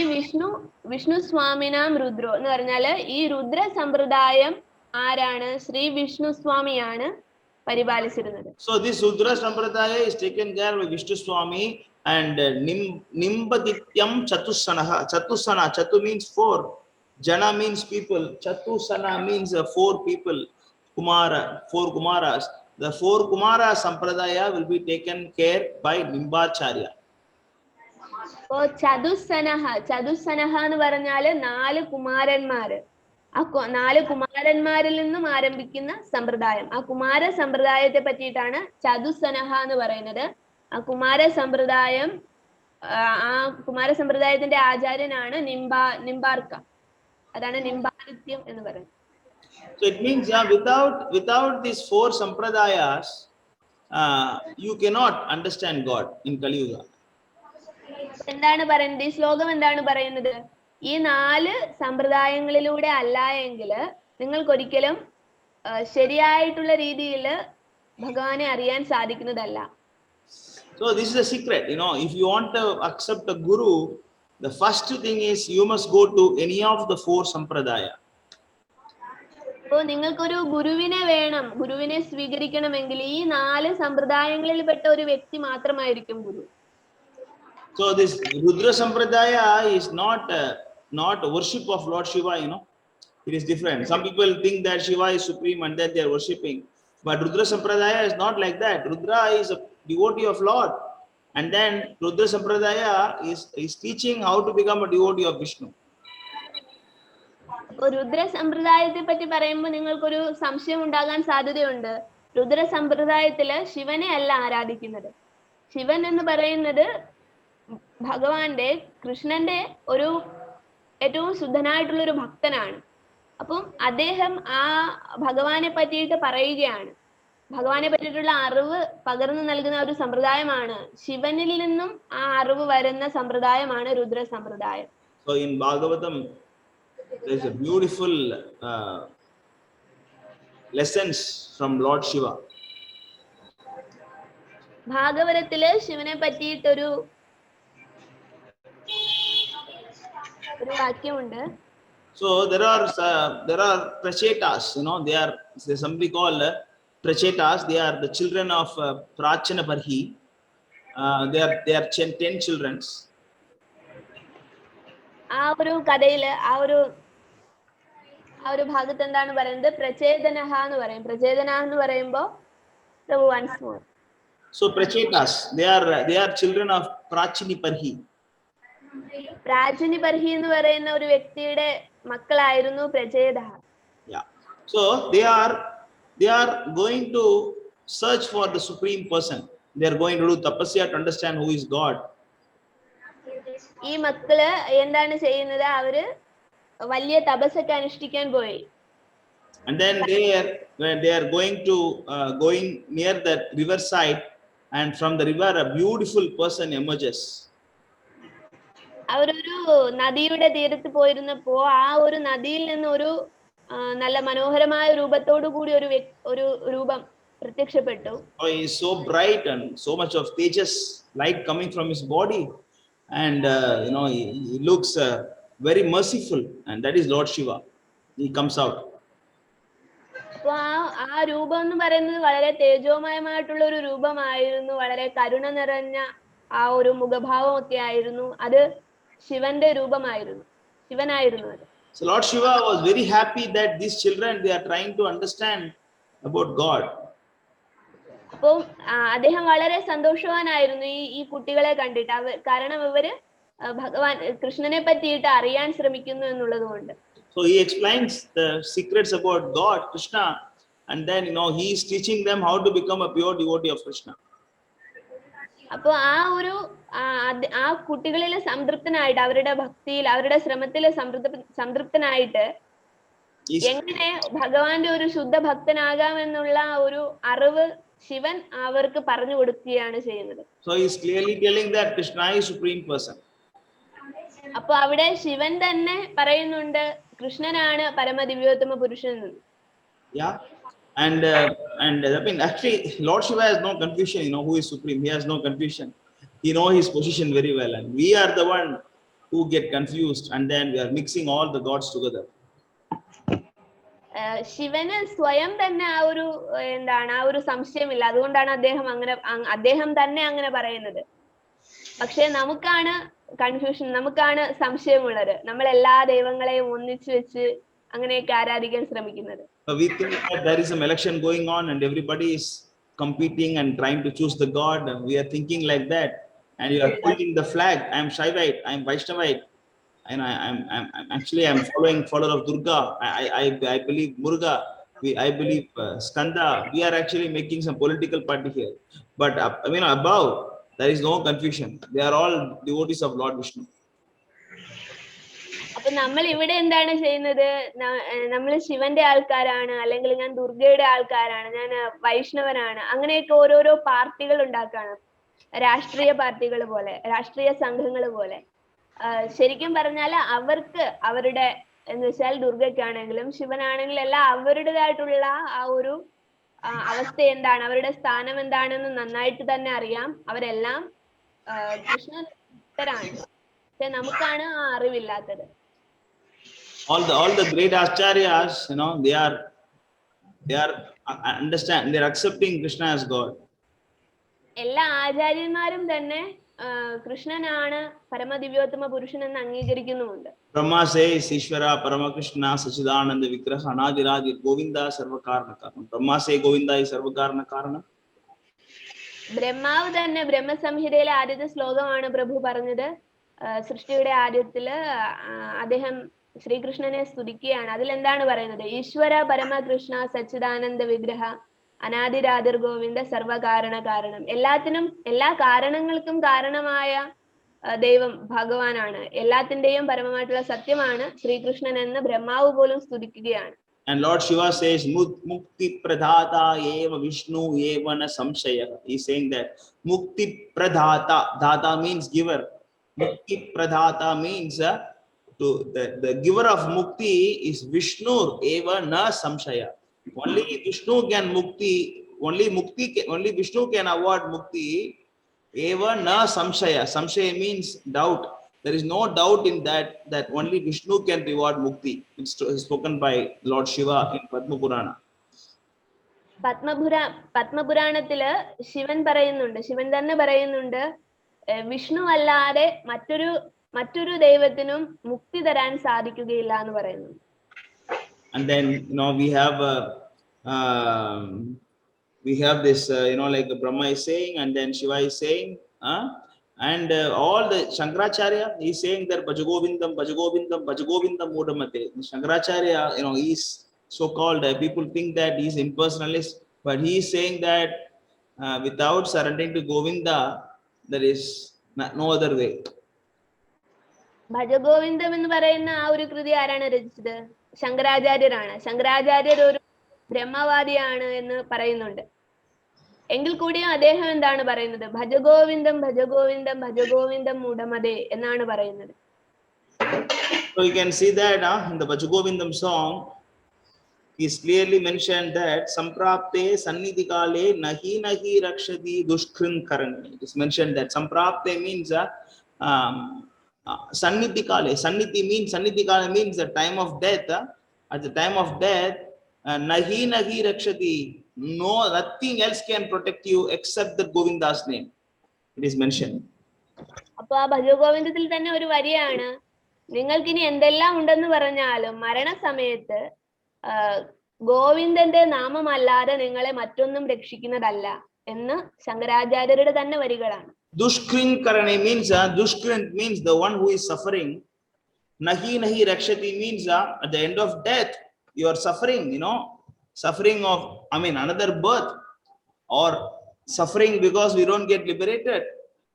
വിഷ്ണു സ്വാമിനാം രുദ്രോ എന്ന് പറഞ്ഞാല് ഈ രുദ്ര സമ്പ്രദായം ആരാണ്? Shri Vishnu സ്വാമിയാണ് പരിപാലിച്ചിരുന്നത്. So this Rudra Sampradaya is taken care by Vishnu Swami and Nimbadityam Chatusanaha. Chatusana, Chatu means 4, Jana means people, Chatusana means 4 people, 4 Kumaras. The 4 Kumara Sampradaya will be taken care by Nimbacharya. അപ്പോ ചതുസനഹ എന്ന് പറഞ്ഞാല് 4 കുമാരന്മാര്. ആ 4 കുമാരന്മാരിൽ നിന്നും ആരംഭിക്കുന്ന സമ്പ്രദായം. ആ കുമാര സമ്പ്രദായത്തെ പറ്റിയിട്ടാണ് ചതുസനഹ എന്ന് പറയുന്നത്. ആ കുമാര സമ്പ്രദായത്തിന്റെ ആചാര്യനാണ് നിംബാർക്ക. അതാണ് നിംബാദിത്യം എന്ന് പറയുന്നത്. So it means, yeah, without these 4 sampradayas, you cannot understand God in Kali Yuga. എന്താണ് പറയുന്നത്? ഈ ശ്ലോകം എന്താണ് പറയുന്നത്? ഈ 4 സമ്പ്രദായങ്ങളിലൂടെ അല്ല എങ്കിൽ നിങ്ങൾക്കൊരിക്കലും ശരിയായിട്ടുള്ള രീതിയിൽ ഭഗവാനെ അറിയാൻ സാധിക്കുന്നതല്ല. So this is a secret, if you want to accept a guru, the first thing is you must go to any of the 4 sampradaya. അപ്പോൾ നിങ്ങൾക്കൊരു ഗുരുവിനെ സ്വീകരിക്കണമെങ്കിൽ ഈ 4 സമ്പ്രദായങ്ങളിൽപ്പെട്ട ഒരു വ്യക്തി മാത്രമായിരിക്കും ഗുരു. So this Rudra Sampradaya is not worship of Lord Shiva, it is different. Some people think that Shiva is supreme and then they are worshipping, but Rudra Sampradaya is not like that. Rudra is a devotee of Lord, and then Rudra Sampradaya is teaching how to become a devotee of Vishnu. Rudra സമ്പ്രദായത്തെ പറ്റി പറയുമ്പോൾ നിങ്ങൾക്കൊരു സംശയം ഉണ്ടാകാൻ സാധ്യതയുണ്ട്. രുദ്ര സമ്പ്രദായത്തില് ശിവനെ അല്ല ആരാധിക്കുന്നത്. ശിവൻ എന്ന് പറയുന്നത് കൃഷ്ണന്റെ ഒരു ഏറ്റവും ശുദ്ധനായിട്ടുള്ള ഒരു ഭക്തനാണ്. അപ്പം അദ്ദേഹം ആ ഭഗവാനെ പറ്റിയിട്ട് പറയുകയാണ്. ഭഗവാനെ പറ്റിയിട്ടുള്ള അറിവ് പകർന്നു നൽകുന്ന ഒരു സമ്പ്രദായമാണ്. ശിവനിൽ നിന്നും ആ അറിവ് വരുന്ന സമ്പ്രദായമാണ് രുദ്ര സമ്പ്രദായം. So in Bhagavatam there is a beautiful lessons from Lord Shiva. ഭാഗവതത്തില് ശിവനെ പറ്റിയിട്ടൊരു വാക്യമുണ്ട്. So there are prachetas, there's somebody called prachetas. They are the children of Prachana Parhi. They are 10 children. ആ ഒരു കഥയില് ആ ഒരു ഭാഗത്ത് എന്താണ് പറയുന്നത്? പ്രചേതനഹ എന്ന് പറയും. പ്രചേതന എന്ന് പറയുമ്പോ once more. So prachetas, they are children of Prachini Parhi. പ്രാചിനി പർഹി എന്ന് പറയുന്ന ഒരു വ്യക്തിയുടെ മക്കളായിരുന്നു പ്രചേതഹ. Yeah. So they are going to search for the supreme person. They are going to do tapasya to understand who is God. ഈ മക്കള് എന്താണ് ചെയ്യുന്നത്? അവര് വലിയ തപസ്സൊക്കെ അനുഷ്ഠിക്കാൻ പോയി. And then they are going near the river side, and from the river a beautiful person emerges. അവരൊരു നദിയുടെ തീരത്ത് പോയിരുന്നപ്പോ ആ ഒരു നദിയിൽ നിന്ന് ഒരു നല്ല മനോഹരമായ രൂപത്തോടു കൂടി ഒരു രൂപം പ്രത്യക്ഷപ്പെട്ടു. Oh, he is so bright and so much of tejas light coming from his body, and he looks very merciful, and that is Lord Shiva. He comes out. അപ്പൊ ആ രൂപം എന്ന് പറയുന്നത് വളരെ തേജോമയമായിട്ടുള്ള ഒരു രൂപമായിരുന്നു. വളരെ കരുണ നിറഞ്ഞ ആ ഒരു മുഖഭാവം ഒക്കെ ആയിരുന്നു. അത് ശിവന്റെ രൂപമായിരുന്നു, ശിവനായിരുന്നു അത്. So Lord Shiva was very happy that these children, they are trying to understand about God. അപ്പോൾ അദ്ദേഹം വളരെ സന്തോഷവാനായിരുന്നു ഈ കുട്ടികളെ കണ്ടിട്ട്. കാരണം ഇവര് കൃഷ്ണനെ പറ്റിയിട്ട് അറിയാൻ ശ്രമിക്കുന്നു എന്നുള്ളത് കൊണ്ട്. So he explains the secrets about God, Krishna, and then he is teaching them how to become a pure devotee of Krishna. അപ്പൊ ആ കുട്ടികളിലെ സംതൃപ്തനായിട്ട്, അവരുടെ ഭക്തിയിൽ, അവരുടെ ശ്രമത്തില് സംതൃപ്തനായിട്ട് എങ്ങനെ ഭഗവാന്റെ ഒരു ശുദ്ധ ഭക്തനാകാമെന്നുള്ള ഒരു അറിവ് ശിവൻ അവർക്ക് പറഞ്ഞു കൊടുക്കുകയാണ് ചെയ്യുന്നത്. So he is clearly telling that Krishna is supreme person. അപ്പൊ അവിടെ ശിവൻ തന്നെ പറയുന്നുണ്ട് കൃഷ്ണനാണ് പരമദിവ്യോത്തമ പുരുഷൻ. Yeah. And I mean, actually Lord Shiva has no confusion, who is supreme. He has no confusion. He knows his position very well, and we are the one who get confused, and then we are mixing all the gods together. ശിവന് സ്വയം തന്നെ ആ ഒരു സംശയമില്ല. അതുകൊണ്ടാണ് അദ്ദേഹം തന്നെ അങ്ങനെ പറയുന്നത്. പക്ഷെ നമുക്കാണ് കൺഫ്യൂഷൻ, നമുക്കാണ് സംശയമുള്ളത്. നമ്മൾ എല്ലാ ദൈവങ്ങളെയും ഒന്നിച്ചു വെച്ച് അങ്ങനെയൊക്കെ ആരാധിക്കാൻ ശ്രമിക്കുന്നത്. We think that there is some election going on and everybody is competing and trying to choose the god, and we are thinking like that. and you are holding the flag. I am Shaivite, I am Vaishnavite, and I'm following follower of Durga. I believe Muruga. I believe Skanda. We are actually making some political party here, but above there is no confusion. They are all devotees of Lord Vishnu. അപ്പൊ നമ്മൾ ഇവിടെ എന്താണ് ചെയ്യുന്നത്? നമ്മൾ ശിവന്റെ ആൾക്കാരാണ്, അല്ലെങ്കിൽ ഞാൻ ദുർഗയുടെ ആൾക്കാരാണ്, ഞാൻ വൈഷ്ണവനാണ്, അങ്ങനെയൊക്കെ ഓരോരോ പാർട്ടികൾ ഉണ്ടാക്കാണ്, രാഷ്ട്രീയ പാർട്ടികൾ പോലെ, രാഷ്ട്രീയ സംഘങ്ങൾ പോലെ. ശരിക്കും പറഞ്ഞാൽ അവർക്ക് അവരുടെ എന്ന് വെച്ചാൽ ദുർഗയ്ക്കാണെങ്കിലും ശിവനാണെങ്കിലും എല്ലാം അവരുടേതായിട്ടുള്ള ആ ഒരു അവസ്ഥ എന്താണ്, അവരുടെ സ്ഥാനം എന്താണെന്ന് നന്നായിട്ട് തന്നെ അറിയാം. അവരെല്ലാം കൃഷ്ണനാണ്, പക്ഷെ നമുക്കാണ് ആ അറിവില്ലാത്തത്. All the great acharyas, they are understand, they are accepting Krishna as God. എല്ലാ ആചാര്യന്മാരും തന്നെ കൃഷ്ണനാണ് പരമദിവ്യോത്തമ പുരുഷൻ എന്ന് അംഗീകരിക്കുന്നുമുണ്ട്. Brahma says Ishvara Paramakrishna Sachidananda Vigraha Anadiradi Govinda Sarvakarana Karanam. Brahma say Govinda is Sarvakarana Karanam. ബ്രഹ്മാവ് തന്നെ ബ്രഹ്മസംഹിതയിലെ ആദ്യത്തെ ശ്ലോകമാണ് പ്രഭു പറഞ്ഞത്. സൃഷ്ടിയുടെ ആദ്യത്തില് അദ്ദേഹം ശ്രീകൃഷ്ണനെ സ്തുതിക്കുകയാണ്. അതിലെന്താണ് പറയുന്നത്? ഈശ്വര പരമകൃഷ്ണ സച്ചിദാനന്ദ വിഗ്രഹ അനാദിരാതിർ ഗോവിന്ദ സർവകാരണ കാരണം. എല്ലാത്തിനും എല്ലാ കാരണങ്ങൾക്കും കാരണമായ ദൈവം ഭഗവാനാണ്, എല്ലാത്തിന്റെയും പരമമായിട്ടുള്ള സത്യമാണ് ശ്രീകൃഷ്ണൻ എന്ന് ബ്രഹ്മാവ് പോലും സ്തുതിക്കുകയാണ്. And Lord Shiva says Mukti Pradhata eva Vishnu eva na samshaya. He is saying that Mukti Pradhata, Dhata means giver. Mukti Pradhata means the giver of Mukti is Vishnu eva na samshaya. Only Vishnu can Mukti, only Vishnu can award Mukti eva na samshaya. Samshaya means doubt. There is no doubt in that only Vishnu can reward Mukti. It's spoken by Lord Shiva in Padma Purana. പത്മപുരാണത്തില് Shivan പറയുന്നുണ്ട്, ശിവൻ തന്നെ പറയുന്നുണ്ട്, വിഷ്ണു അല്ലാതെ മറ്റൊരു ദൈവത്തിനും മുക്തി തരാൻ സാധിക്കുകയില്ല എന്ന് പറയുന്നു. And then we have this like Brahma is saying, and then Shiva is saying, and all the Shankaracharya is saying that Bhajagovindam Bhajagovindam Bhajagovindam Mudamate. Shankaracharya, he is so called, people think that he is impersonalist, but he is saying that without surrendering to Govinda there is no other way. Bhaja Govindam എന്ന് പറയുന്ന ആ ഒരു കൃതി ആരാണ് രചിച്ചത്? ശങ്കരാചാര്യരാണ്. ശങ്കരാചാര്യർ ഒരു ബ്രഹ്മവാദിയാണ് എന്ന് പറയുന്നുണ്ട്. എങ്കിൽ കൂടിയും അദ്ദേഹം എന്താണ് പറയുന്നത്? ഭജഗോവിന്ദം ഭജഗോവിന്ദം ഭജഗോവിന്ദം മൂഢമതേ എന്നാണ് പറയുന്നത്. So you can see that in the Bhajagovindam song is clearly mentioned that Samprapte Sannidhikale nahi nahi rakshati dushkrin karani. It is mentioned that Samprapte means Sannidhikale. Sannidhikale means the time of death. At the time of death, nahi nahi rakshati. No, nothing else can protect you except the Govinda's name. It is mentioned. അപ്പൊ ആ ഭജഗോവിന്ദത്തിൽ തന്നെ ഒരു വരിയാണ്, നിങ്ങൾക്ക് ഇനി എന്തെല്ലാം ഉണ്ടെന്ന് പറഞ്ഞാലും മരണസമയത്ത് ഗോവിന്ദന്റെ നാമമല്ലാതെ നിങ്ങളെ മറ്റൊന്നും രക്ഷിക്കുന്നതല്ല എന്ന് ശങ്കരാചാര്യരുടെ തന്നെ വരികളാണ്. Dushkrin karane means Dushkrin means the one who is suffering. Nahi nahi rakshati means at the end of death you are suffering, suffering of another birth, or suffering because we don't get liberated,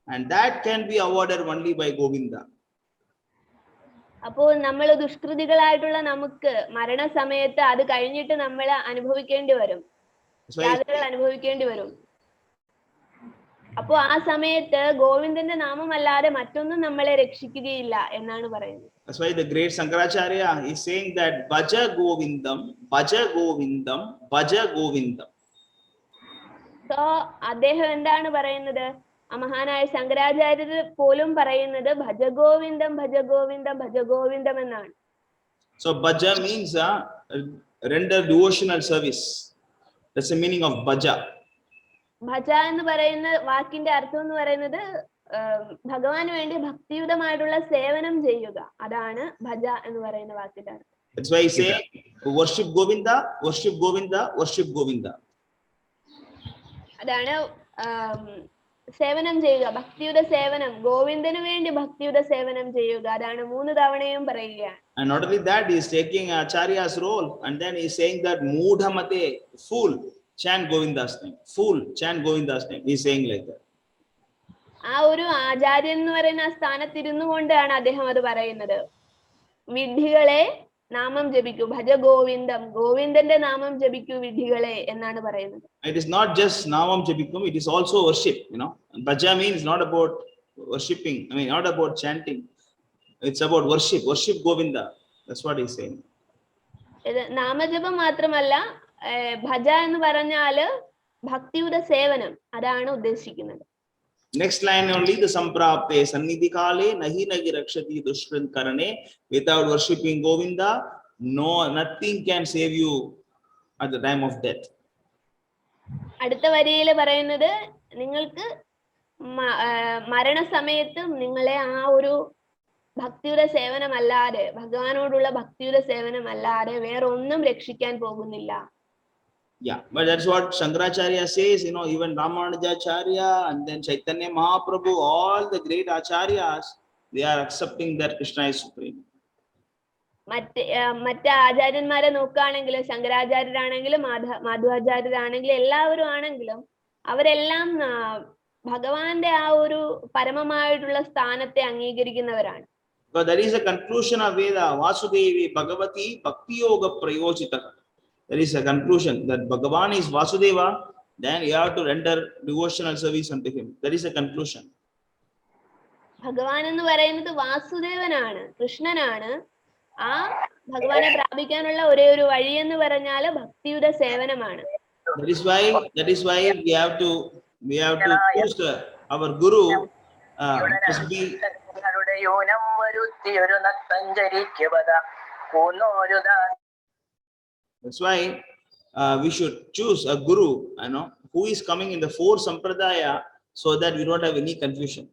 and that can be awarded only by Govinda. അപ്പോൾ നമ്മൾ ദുഷ്കൃതികളായിട്ടുള്ള നമുക്ക് മരണസമയത്ത് അത് കഴിഞ്ഞിട്ട് നമ്മൾ അനുഭവിക്കേണ്ടി വരും, യാതനകൾ അനുഭവിക്കേണ്ടി വരും. അപ്പോൾ ആ സമയത്ത് ഗോവിന്ദന്റെ നാമമല്ലാതെ മറ്റൊന്നും നമ്മളെ രക്ഷിക്കുകയില്ല എന്നാണ് പറയുന്നത്. That's why the great Shankaracharya is saying that Bhaja Govindam, Bhaja Govindam, Bhaja Govindam. So അദ്ദേഹം എന്താണ് പറയുന്നത്? ആ മഹാനായ ശങ്കരാചാര്യർ പോലും പറയുന്നത് ഭജഗോവിന്ദം ഭജഗോവിന്ദം ഭജഗോവിന്ദം എന്നാണ്. So Bhaja means render devotional service. That's the meaning of Bhaja. ഭജ എന്ന് പറയുന്ന വാക്കിന്റെ അർത്ഥം എന്ന് പറയുന്നത് ഭഗവാന് വേണ്ടി ഭക്തിയുതമായിട്ടുള്ള സേവനം ചെയ്യുക. അതാണ് ഭജ എന്ന് പറയുന്ന വാക്കിന്റെ അർത്ഥം. That's why I say worship Govinda, worship Govinda, worship Govinda. അതാണ് സേവനം ചെയ്യുക, ഭക്തിയുടെ സേവനം, ഗോവിന്ദന് വേണ്ടി ഭക്തിയുടെ സേവനം ചെയ്യുക. അതാണ് 3 തവണയും പറയുകയാണ്. And not only that, he is taking Acharya's role, and then he is saying that Moodhamate, fool, chant Govinda's name. Fool, chant Govinda's name. He is saying like that. ആ ഒരു ആചാര്യൻ എന്ന് പറയുന്ന ആ സ്ഥാനത്തിരുന്നു കൊണ്ടാണ് അദ്ദേഹം അത് പറയുന്നത്. വിഡ്ഢികളെ നാമം ജപിക്കൂ, ഭജ ഗോവിന്ദം, ഗോവിന്ദന്റെ നാമം ജപിക്കൂ വിഡ്ഢികളെ എന്നാണ് പറയുന്നത്. It is not just Namam Japikum, it is also worship, Bhaja means not about worshipping, not about chanting. It's about worship, worship Govinda. That's what he's saying. ഇത് നാമജപം മാത്രമല്ല, ഭജ എന്ന് പറഞ്ഞാല് ഭക്തിയുടെ സേവനം, അതാണ് ഉദ്ദേശിക്കുന്നത്. Next line only, the samprapte sannidhi kale nahi nagi rakshati dushkrit karane. Without worshipping Govinda, nothing can save you at the time of death. അടുത്ത വരിയിൽ പറയുന്നത്, നിങ്ങൾക്ക് മരണസമയത്തും നിങ്ങളെ ആ ഒരു ഭക്തിയുടെ സേവനമല്ലാതെ, ഭഗവാനോടുള്ള ഭക്തിയുടെ സേവനമല്ലാതെ വേറെ ഒന്നും രക്ഷിക്കാൻ പോകുന്നില്ല. Yeah, but that's what Shankaracharya says, even Ramanujacharya and then Chaitanya Mahaprabhu, all the great acharyas, they are accepting that Krishna is supreme. മറ്റ് ആചാര്യന്മാരെ നോക്കുകയാണെങ്കിലും, ശങ്കരാചാര്യരാണെങ്കിലും മാധവാചാര്യരാണെങ്കിലും എല്ലാവരും ആണെങ്കിലും അവരെല്ലാം ഭഗവാന്റെ ആ ഒരു പരമമായിട്ടുള്ള സ്ഥാനത്തെ അംഗീകരിക്കുന്നവരാണ്. But there is a conclusion of Veda, Vasudevi Bhagavati Bhakti Yoga Prayojita. There is a conclusion that Bhagavan is Vasudeva, then you have to render devotional service unto him. There is a conclusion. ഭഗവാൻ എന്ന് പറയുന്നത് വാസുദേവനാണ്, കൃഷ്ണനാണ്. ആ ഭഗവാനെ പ്രാപിക്കാനുള്ള ഒരേ ഒരു വഴി എന്ന് പറഞ്ഞാല് ഭക്തിയുടെ സേവനമാണ്. That is why we have to choose our guru must be. That's why we should choose a guru, who is coming in the 4 sampradaya, so that we don't have any confusion.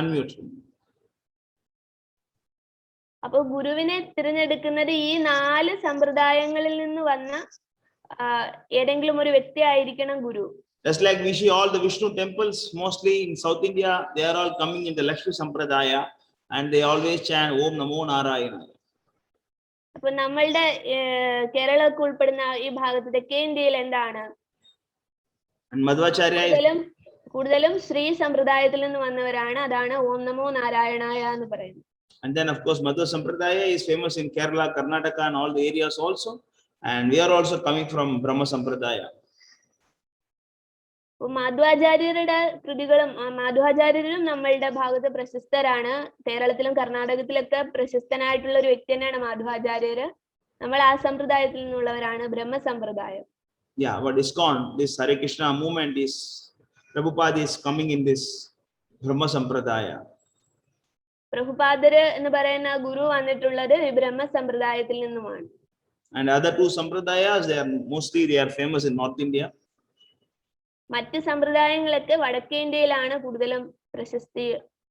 Unmute. അപ്പൊ ഗുരുവിനെ തിരഞ്ഞെടുക്കുന്നത് ഈ 4 സമ്പ്രദായങ്ങളിൽ നിന്ന് വന്ന ഏതെങ്കിലും ഒരു വ്യക്തി ആയിരിക്കണം ഗുരു. Just like we see all the Vishnu temples, mostly in South India, they are all coming in the Lakshmi Sampradaya, and they always chant Om Namo Narayana. അപ്പൊ നമ്മളുടെ കേരളത്തിൽ ഉൾപ്പെടുന്ന ഈ ഭാഗത്ത് തെക്കേ ഇന്ത്യയിൽ എന്താണ്, And Madhvacharya കൂടുതലും ശ്രീ സമ്പ്രദായത്തിൽ നിന്ന് വന്നവരാണ്. അതാണ് ഓം നമോ നാരായണായ എന്ന് പറയുന്നത്. And then of course Madhva Sampradaya is famous in Kerala, Karnataka and all the areas also, and we are also coming from Brahma Sampradaya. മാധവാചാര്യരുടെ കൃതികളും മാധവാചാര്യരും നമ്മളുടെ ഭാഗത്ത് പ്രശസ്തരാണ്. കേരളത്തിലും കർണാടകത്തിലൊക്കെ പ്രശസ്തനായിട്ടുള്ള ഒരു വ്യക്തി തന്നെയാണ് മാധവാചാര്യര്. നമ്മൾ ആ സമ്പ്രദായത്തിൽ നിന്നുള്ളവരാണ്, ബ്രഹ്മസമ്പ്രദായം. Yeah, but ISKCON, this Hare Krishna movement is, Prabhupada is coming in this Brahma Sampradaya. പ്രഭുപാദര് എന്ന് പറയുന്ന ഗുരു വന്നിട്ടുള്ളത് ഈ ബ്രഹ്മസമ്പ്രദായത്തിൽ നിന്നുമാണ്. And other 2 sampradayas, they are famous in North India. മറ്റ് സമ്പ്രദായങ്ങളൊക്കെ വടക്കേ ഇന്ത്യയിലാണ് കൂടുതലും പ്രശസ്തി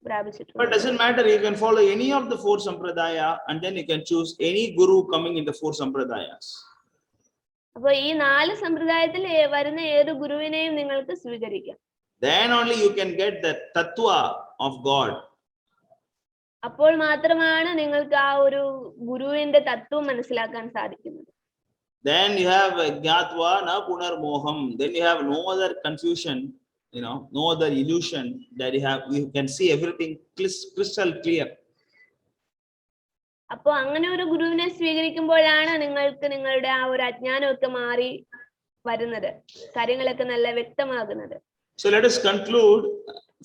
പ്രാപിച്ചിട്ടുള്ളത്. But doesn't matter, you can follow any of the 4 sampradaya, and then you can choose any guru coming in the 4 sampradayas. അപ്പൊ ഈ 4 സമ്പ്രദായത്തിൽ വരുന്ന ഏത് ഗുരുവിനെയും നിങ്ങൾക്ക് സ്വീകരിക്കാം. Then only you can get the tattva of God. അപ്പോൾ മാത്രമാണ് നിങ്ങൾക്ക് ആ ഒരു ഗുരുവിന്റെ തത്വം മനസ്സിലാക്കാൻ സാധിക്കുന്നത്. Then you have Jnatva na punar moham. Then you have no other confusion, no other illusion, that you can see everything crystal clear. അപ്പൊ അങ്ങനെ ഒരു ഗുരുവിനെ സ്വീകരിക്കുമ്പോഴാണ് നിങ്ങൾക്ക് നിങ്ങളുടെ ആ ഒരു അജ്ഞാനമൊക്കെ മാറി വരുന്നത്, കാര്യങ്ങളൊക്കെ നല്ല വ്യക്തമാകുന്നത്. So let us conclude.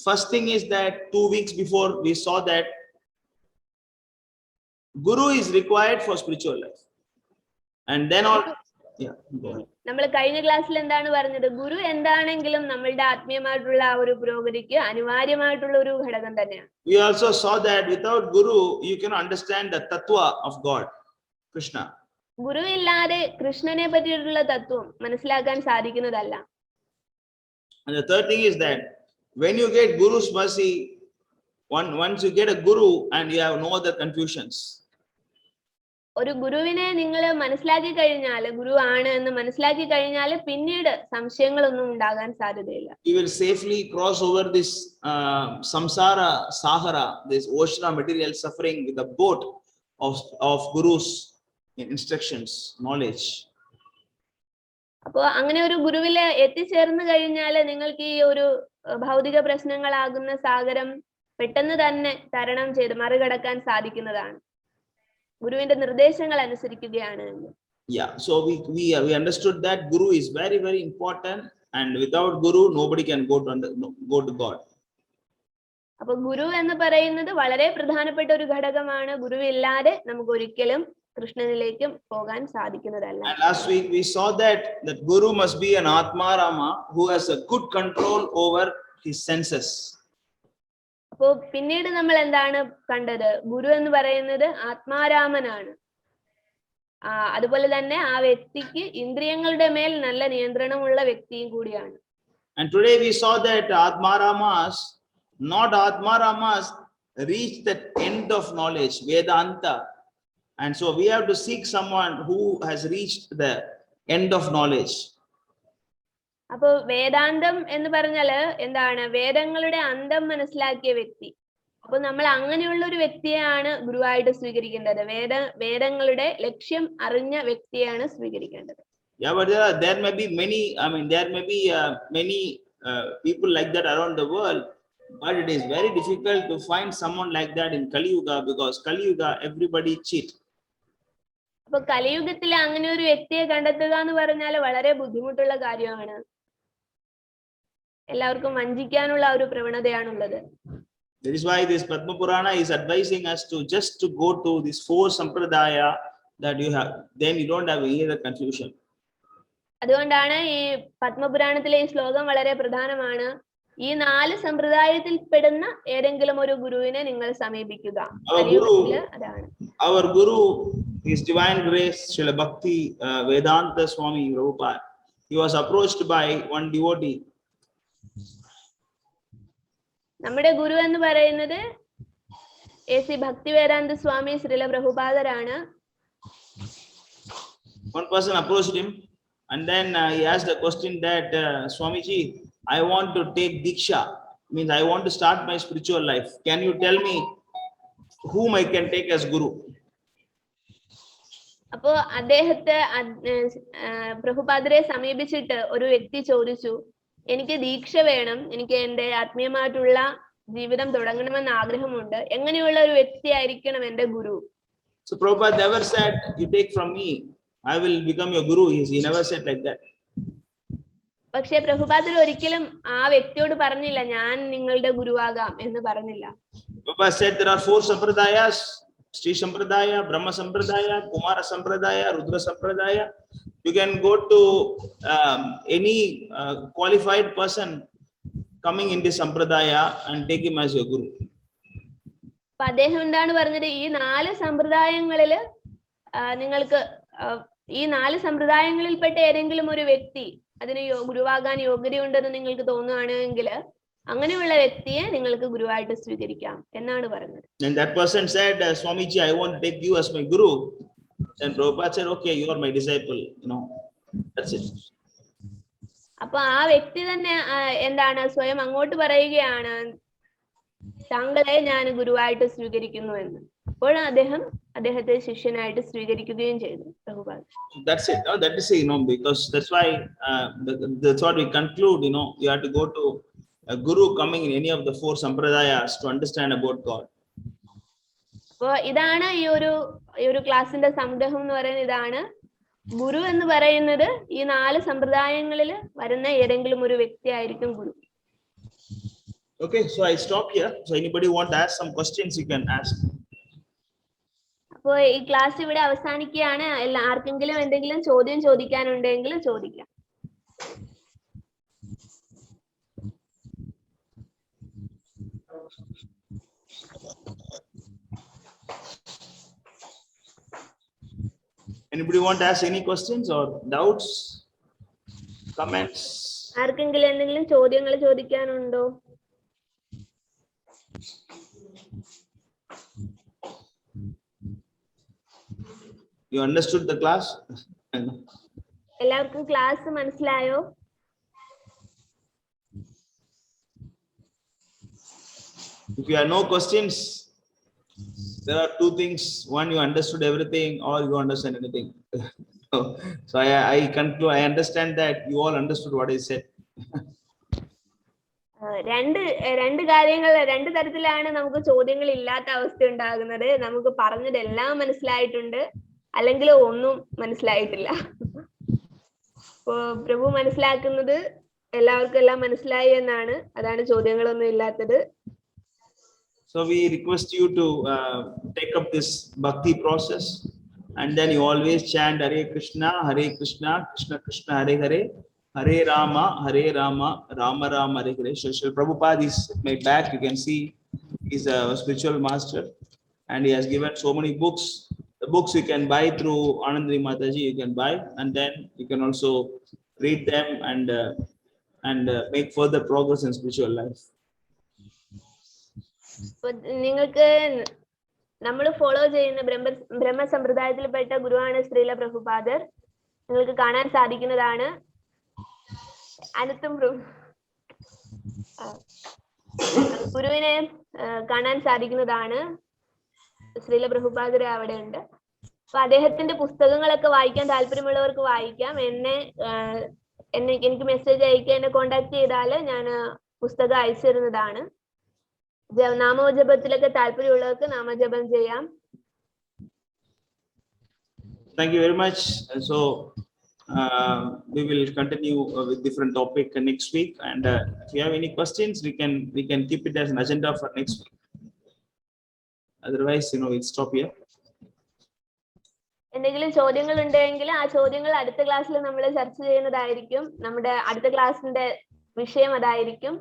First thing is that 2 weeks before we saw that guru is required for spiritual life. And then all, yeah, go ahead. നമ്മൾ കഴിഞ്ഞ ക്ലാസ്സിൽ എന്താണ് പറഞ്ഞത്? ഗുരു എന്താണെങ്കിലും നമ്മളുടെ ആത്മീയമായിട്ടുള്ള ആ ഒരു പുരോഗതിക്ക് അനിവാര്യമായിട്ടുള്ള ഒരു ഘടകം തന്നെയാണ്. We also saw that without guru you cannot understand the tattva of God, Krishna. ഗുരു ഇല്ലാതെ കൃഷ്ണനെ പറ്റിയിട്ടുള്ള തത്വം മനസ്സിലാക്കാൻ സാധിക്കുന്നതല്ല. And the third thing is that when you get guru's mercy, once you get a guru and you have no other confusions, ഒരു ഗുരുവിനെ നിങ്ങൾ മനസ്സിലാക്കി കഴിഞ്ഞാൽ, ഗുരു ആണ് എന്ന് മനസ്സിലാക്കി കഴിഞ്ഞാൽ പിന്നീട് സംശയങ്ങളൊന്നും ഉണ്ടാകാൻ സാധ്യതയില്ല. You will safely cross over this samsara sahara, this ocean of material suffering, with the boat of Guru's instructions, knowledge. അപ്പോ അങ്ങനെ ഒരു ഗുരുവിൽ എത്തിച്ചേർന്ന് കഴിഞ്ഞാൽ നിങ്ങൾക്ക് ഈ ഒരു ഭൗതിക പ്രശ്നങ്ങളാകുന്ന സാഗരം പെട്ടെന്ന് തന്നെ തരണം ചെയ്ത് മറികടക്കാൻ സാധിക്കുന്നതാണ്, ഗുരുവിന്റെ നിർദ്ദേശങ്ങൾ അനുസരിക്കുകയാണ്. Yeah, so we understood that Guru is very, very important, and without Guru nobody can go to God. അപ്പൊ ഗുരു എന്ന് പറയുന്നത് വളരെ പ്രധാനപ്പെട്ട ഒരു ഘടകമാണ്. ഗുരു ഇല്ലാതെ നമുക്ക് ഒരിക്കലും കൃഷ്ണനിലേക്കും പോകാൻ സാധിക്കുന്നതല്ല. And last week we saw that Guru must be an Atma Rama who has a good control over his senses. അപ്പോ പിന്നീട് നമ്മൾ എന്താണ് കണ്ടത്? ഗുരു എന്ന് പറയുന്നത് ആത്മാരാമനാണ്. അതുപോലെ തന്നെ ആ വ്യക്തിക്ക് ഇന്ദ്രിയങ്ങളുടെ മേൽ നല്ല നിയന്ത്രണമുള്ള വ്യക്തിയും കൂടിയാണ്. And today we saw that Atma Ramas reach that end of knowledge, Vedanta. And so we have to seek someone who has reached the end of knowledge. അപ്പൊ വേദാന്തം എന്ന് പറഞ്ഞാല് എന്താണ്? വേദങ്ങളുടെ അന്തം മനസ്സിലാക്കിയ വ്യക്തി. അപ്പൊ നമ്മൾ അങ്ങനെയുള്ള ഒരു വ്യക്തിയെയാണ് ഗുരുവായിട്ട് സ്വീകരിക്കേണ്ടത്. വേദങ്ങളുടെ ലക്ഷ്യം അറിഞ്ഞ വ്യക്തിയാണ് സ്വീകരിക്കേണ്ടത്. Yeah, but there may be many, there may be many people like that around the world, but it is very difficult to find someone like that in Kali Yuga, because Kali Yuga everybody cheat. അപ്പൊ കലിയുഗത്തിൽ അങ്ങനെ ഒരു വ്യക്തിയെ കണ്ടെത്തുക എന്ന് പറഞ്ഞാൽ വളരെ ബുദ്ധിമുട്ടുള്ള കാര്യമാണ്. എല്ലാവർക്കും വഞ്ചിക്കാനുള്ള ഒരു പ്രവണതയാണുള്ളത്. That is why this Padma Purana is advising us to just go to this 4 sampradaya that you have, then you don't have any other confusion. അതുകൊണ്ടാണ് ഈ പത്മപുരാണത്തിലെ ഈ ശ്ലോകം വളരെ പ്രധാനമാണ്. ഈ 4 സമ്പ്രദായത്തിൽ പെടുന്ന ഏതെങ്കിലും ഒരു ഗുരുവിനെ നിങ്ങൾ സമീപിക്കുക. അതാണ് our Guru, His Divine Grace Srila Bhakti Vedanta Swami Prabhupada. He was approached by one devotee. നമ്മുടെ ഗുരു എന്ന് പറയുന്നത് A.C. Bhaktivedanta Swami Srila പ്രഭുപാദരാണ്. One person approached him, and then he asked the question that Swamiji, I want to take Diksha, means I want to start my spiritual life. Can you tell me whom I can take as Guru? അപ്പോ അദ്ദേഹത്തെ പ്രഭുപാദരെ സമീപിച്ചിട്ട് ഒരു വ്യക്തി ചോദിച്ചു, എനിക്ക് ദീക്ഷ വേണം, എനിക്ക് എന്റെ ആത്മീയമായിട്ടുള്ള ജീവിതം തുടങ്ങണമെന്ന് ആഗ്രഹമുണ്ട്, എങ്ങനെയുള്ള ഒരു വ്യക്തി ആയിരിക്കണം എന്റെ ഗുരു? So Prabhupada never said, you take from me, I will become your Guru. He never said like that. പക്ഷേ പ്രഭുപാദർ ഒരിക്കലും ആ വ്യക്തിയോട് പറഞ്ഞില്ല, ഞാൻ നിങ്ങളുടെ ഗുരുവാകാം എന്ന് പറഞ്ഞില്ല. Prabhupada said there are 4 sampradayas, Sri Sampradaya, Brahma Sampradaya, Kumara Sampradaya, Rudra Sampradaya. You can go to any qualified person coming in this Sampradaya and take him as your Guru. അപ്പൊ അദ്ദേഹം എന്താണ് പറഞ്ഞത്? ഈ 4 സമ്പ്രദായങ്ങളില് നിങ്ങൾക്ക് ഈ 4 സമ്പ്രദായങ്ങളിൽപ്പെട്ട ഏതെങ്കിലും ഒരു വ്യക്തി അതിന് ഗുരുവാകാൻ യോഗ്യതയുണ്ടെന്ന് നിങ്ങൾക്ക് തോന്നുകയാണെങ്കിൽ അങ്ങനെയുള്ള വ്യക്തിയെ നിങ്ങൾക്ക് ഗുരുവായിട്ട് സ്വീകരിക്കാം എന്നാണ് പറഞ്ഞത്. And that person said, Swamiji, I want to take you as my Guru. Then Prabhupada said, okay, you are my disciple. That's it. അപ്പൊ ആ വ്യക്തി തന്നെ എന്താണ് സ്വയം അങ്ങോട്ട് പറയുകയാണ്, താങ്കളെ ഞാൻ ഗുരുവായിട്ട് സ്വീകരിക്കുന്നു എന്ന്. അപ്പോൾ അദ്ദേഹത്തെ ശിഷ്യനായിട്ട് സ്വീകരിക്കുകയും ചെയ്തു Prabhupada. That's it. That is because that's why that's what we conclude. You have to go to a Guru coming in any of the 4 sampradayas to understand about God. അപ്പോ ഇതാണ് ഈ ഒരു ക്ലാസിന്റെ സംഗ്രഹം എന്ന് പറയുന്നത്. ഇതാണ് ഗുരു എന്ന് പറയുന്നത്. ഈ 4 സമ്പ്രദായങ്ങളിൽ വരുന്ന ഏതെങ്കിലും ഒരു വ്യക്തി ആയിരിക്കും ഗുരു. Okay, so I stop here. So anybody want to ask some questions, you can ask. അപ്പോൾ ഈ ക്ലാസ് ഇവിടെ അവസാനിക്കുകയാണ്. ആർക്കെങ്കിലും എന്തെങ്കിലും ചോദ്യം ചോദിക്കാനുണ്ടെങ്കിൽ ചോദിക്കാം. Anybody want to ask any questions or doubts, comments? ആർക്കെങ്കിലും എന്തെങ്കിലും ചോദ്യങ്ങൾ ചോദിക്കാനുണ്ടോ? You understood the class? എല്ലാവർക്കും ക്ലാസ് മനസ്സിലായോ? If you have no questions, there are two things. One, you understood everything, or you understand anything. So I conclude, I understand that you all understood what I said. രണ്ട് കാര്യങ്ങൾ, രണ്ട് തരത്തിലാണ് നമുക്ക് ചോദ്യങ്ങൾ ഇല്ലാത്ത അവസ്ഥ ഉണ്ടാകുന്നത്. നമുക്ക് പറഞ്ഞതെല്ലാം മനസ്സിലായിട്ടുണ്ട്, അല്ലെങ്കിൽ ഒന്നും മനസ്സിലായിട്ടില്ല. ഇപ്പോ പ്രഭു മനസ്സിലാക്കുന്നത് എല്ലാവർക്കും എല്ലാം മനസ്സിലായി എന്നാണ്. അതാണ് ചോദ്യങ്ങളൊന്നും ഇല്ലാത്തത്. So we request you to take up this bhakti process, and then you always chant Hare Krishna, Krishna Krishna, Hare Hare, Hare Rama, Rama Rama, Hare Hare. So Prabhupada is at my back. You can see he's a spiritual master, and he has given so many books. The books you can buy through Anandri Mataji. You can buy, and then you can also read them and make further progress in spiritual life. നിങ്ങൾക്ക് നമ്മൾ follow ചെയ്യുന്ന ബ്രഹ്മസമ്പ്രദായത്തിൽപ്പെട്ട ഗുരുവാണ് ശ്രീല പ്രഭുപാദർ. നിങ്ങൾക്ക് കാണാൻ സാധിക്കുന്നതാണ്. ഗുരുവിനെ കാണാൻ സാധിക്കുന്നതാണ്. ശ്രീല പ്രഭുപാദർ അവിടെ ഉണ്ട്. അപ്പൊ അദ്ദേഹത്തിന്റെ പുസ്തകങ്ങളൊക്കെ വായിക്കാൻ താല്പര്യമുള്ളവർക്ക് വായിക്കാം. എനിക്ക് മെസ്സേജ് അയക്കുക, എന്നെ കോണ്ടാക്ട് ചെയ്താൽ ഞാൻ പുസ്തകം അയച്ചു തരുന്നതാണ്. നാമജപത്തിലൊക്കെ താല്പര്യമുള്ളവർക്ക് നാമജപം ചെയ്യാം. Thank you very much. So we will continue with different topic next week, and if you have any questions, we can keep it as an agenda for next week. Otherwise, we'll stop here. എന്തെങ്കിലും ചോദ്യങ്ങൾ ഉണ്ടെങ്കിൽ ആ ചോദ്യങ്ങൾ അടുത്ത ക്ലാസ്സിൽ നമ്മൾ ചർച്ച ചെയ്യുന്നതായിരിക്കും. നമ്മുടെ അടുത്ത ക്ലാസ്സിന്റെ വിഷയം അതായിരിക്കും.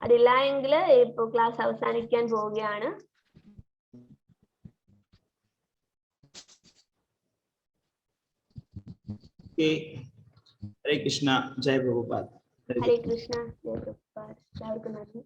അതില്ല എങ്കിൽ ഇപ്പൊ ക്ലാസ് അവസാനിക്കാൻ പോവുകയാണ്. Hare Krishna, Jai Prabhupada. Hare Krishna, Jai Prabhupada. എല്ലാവർക്കും നന്ദി.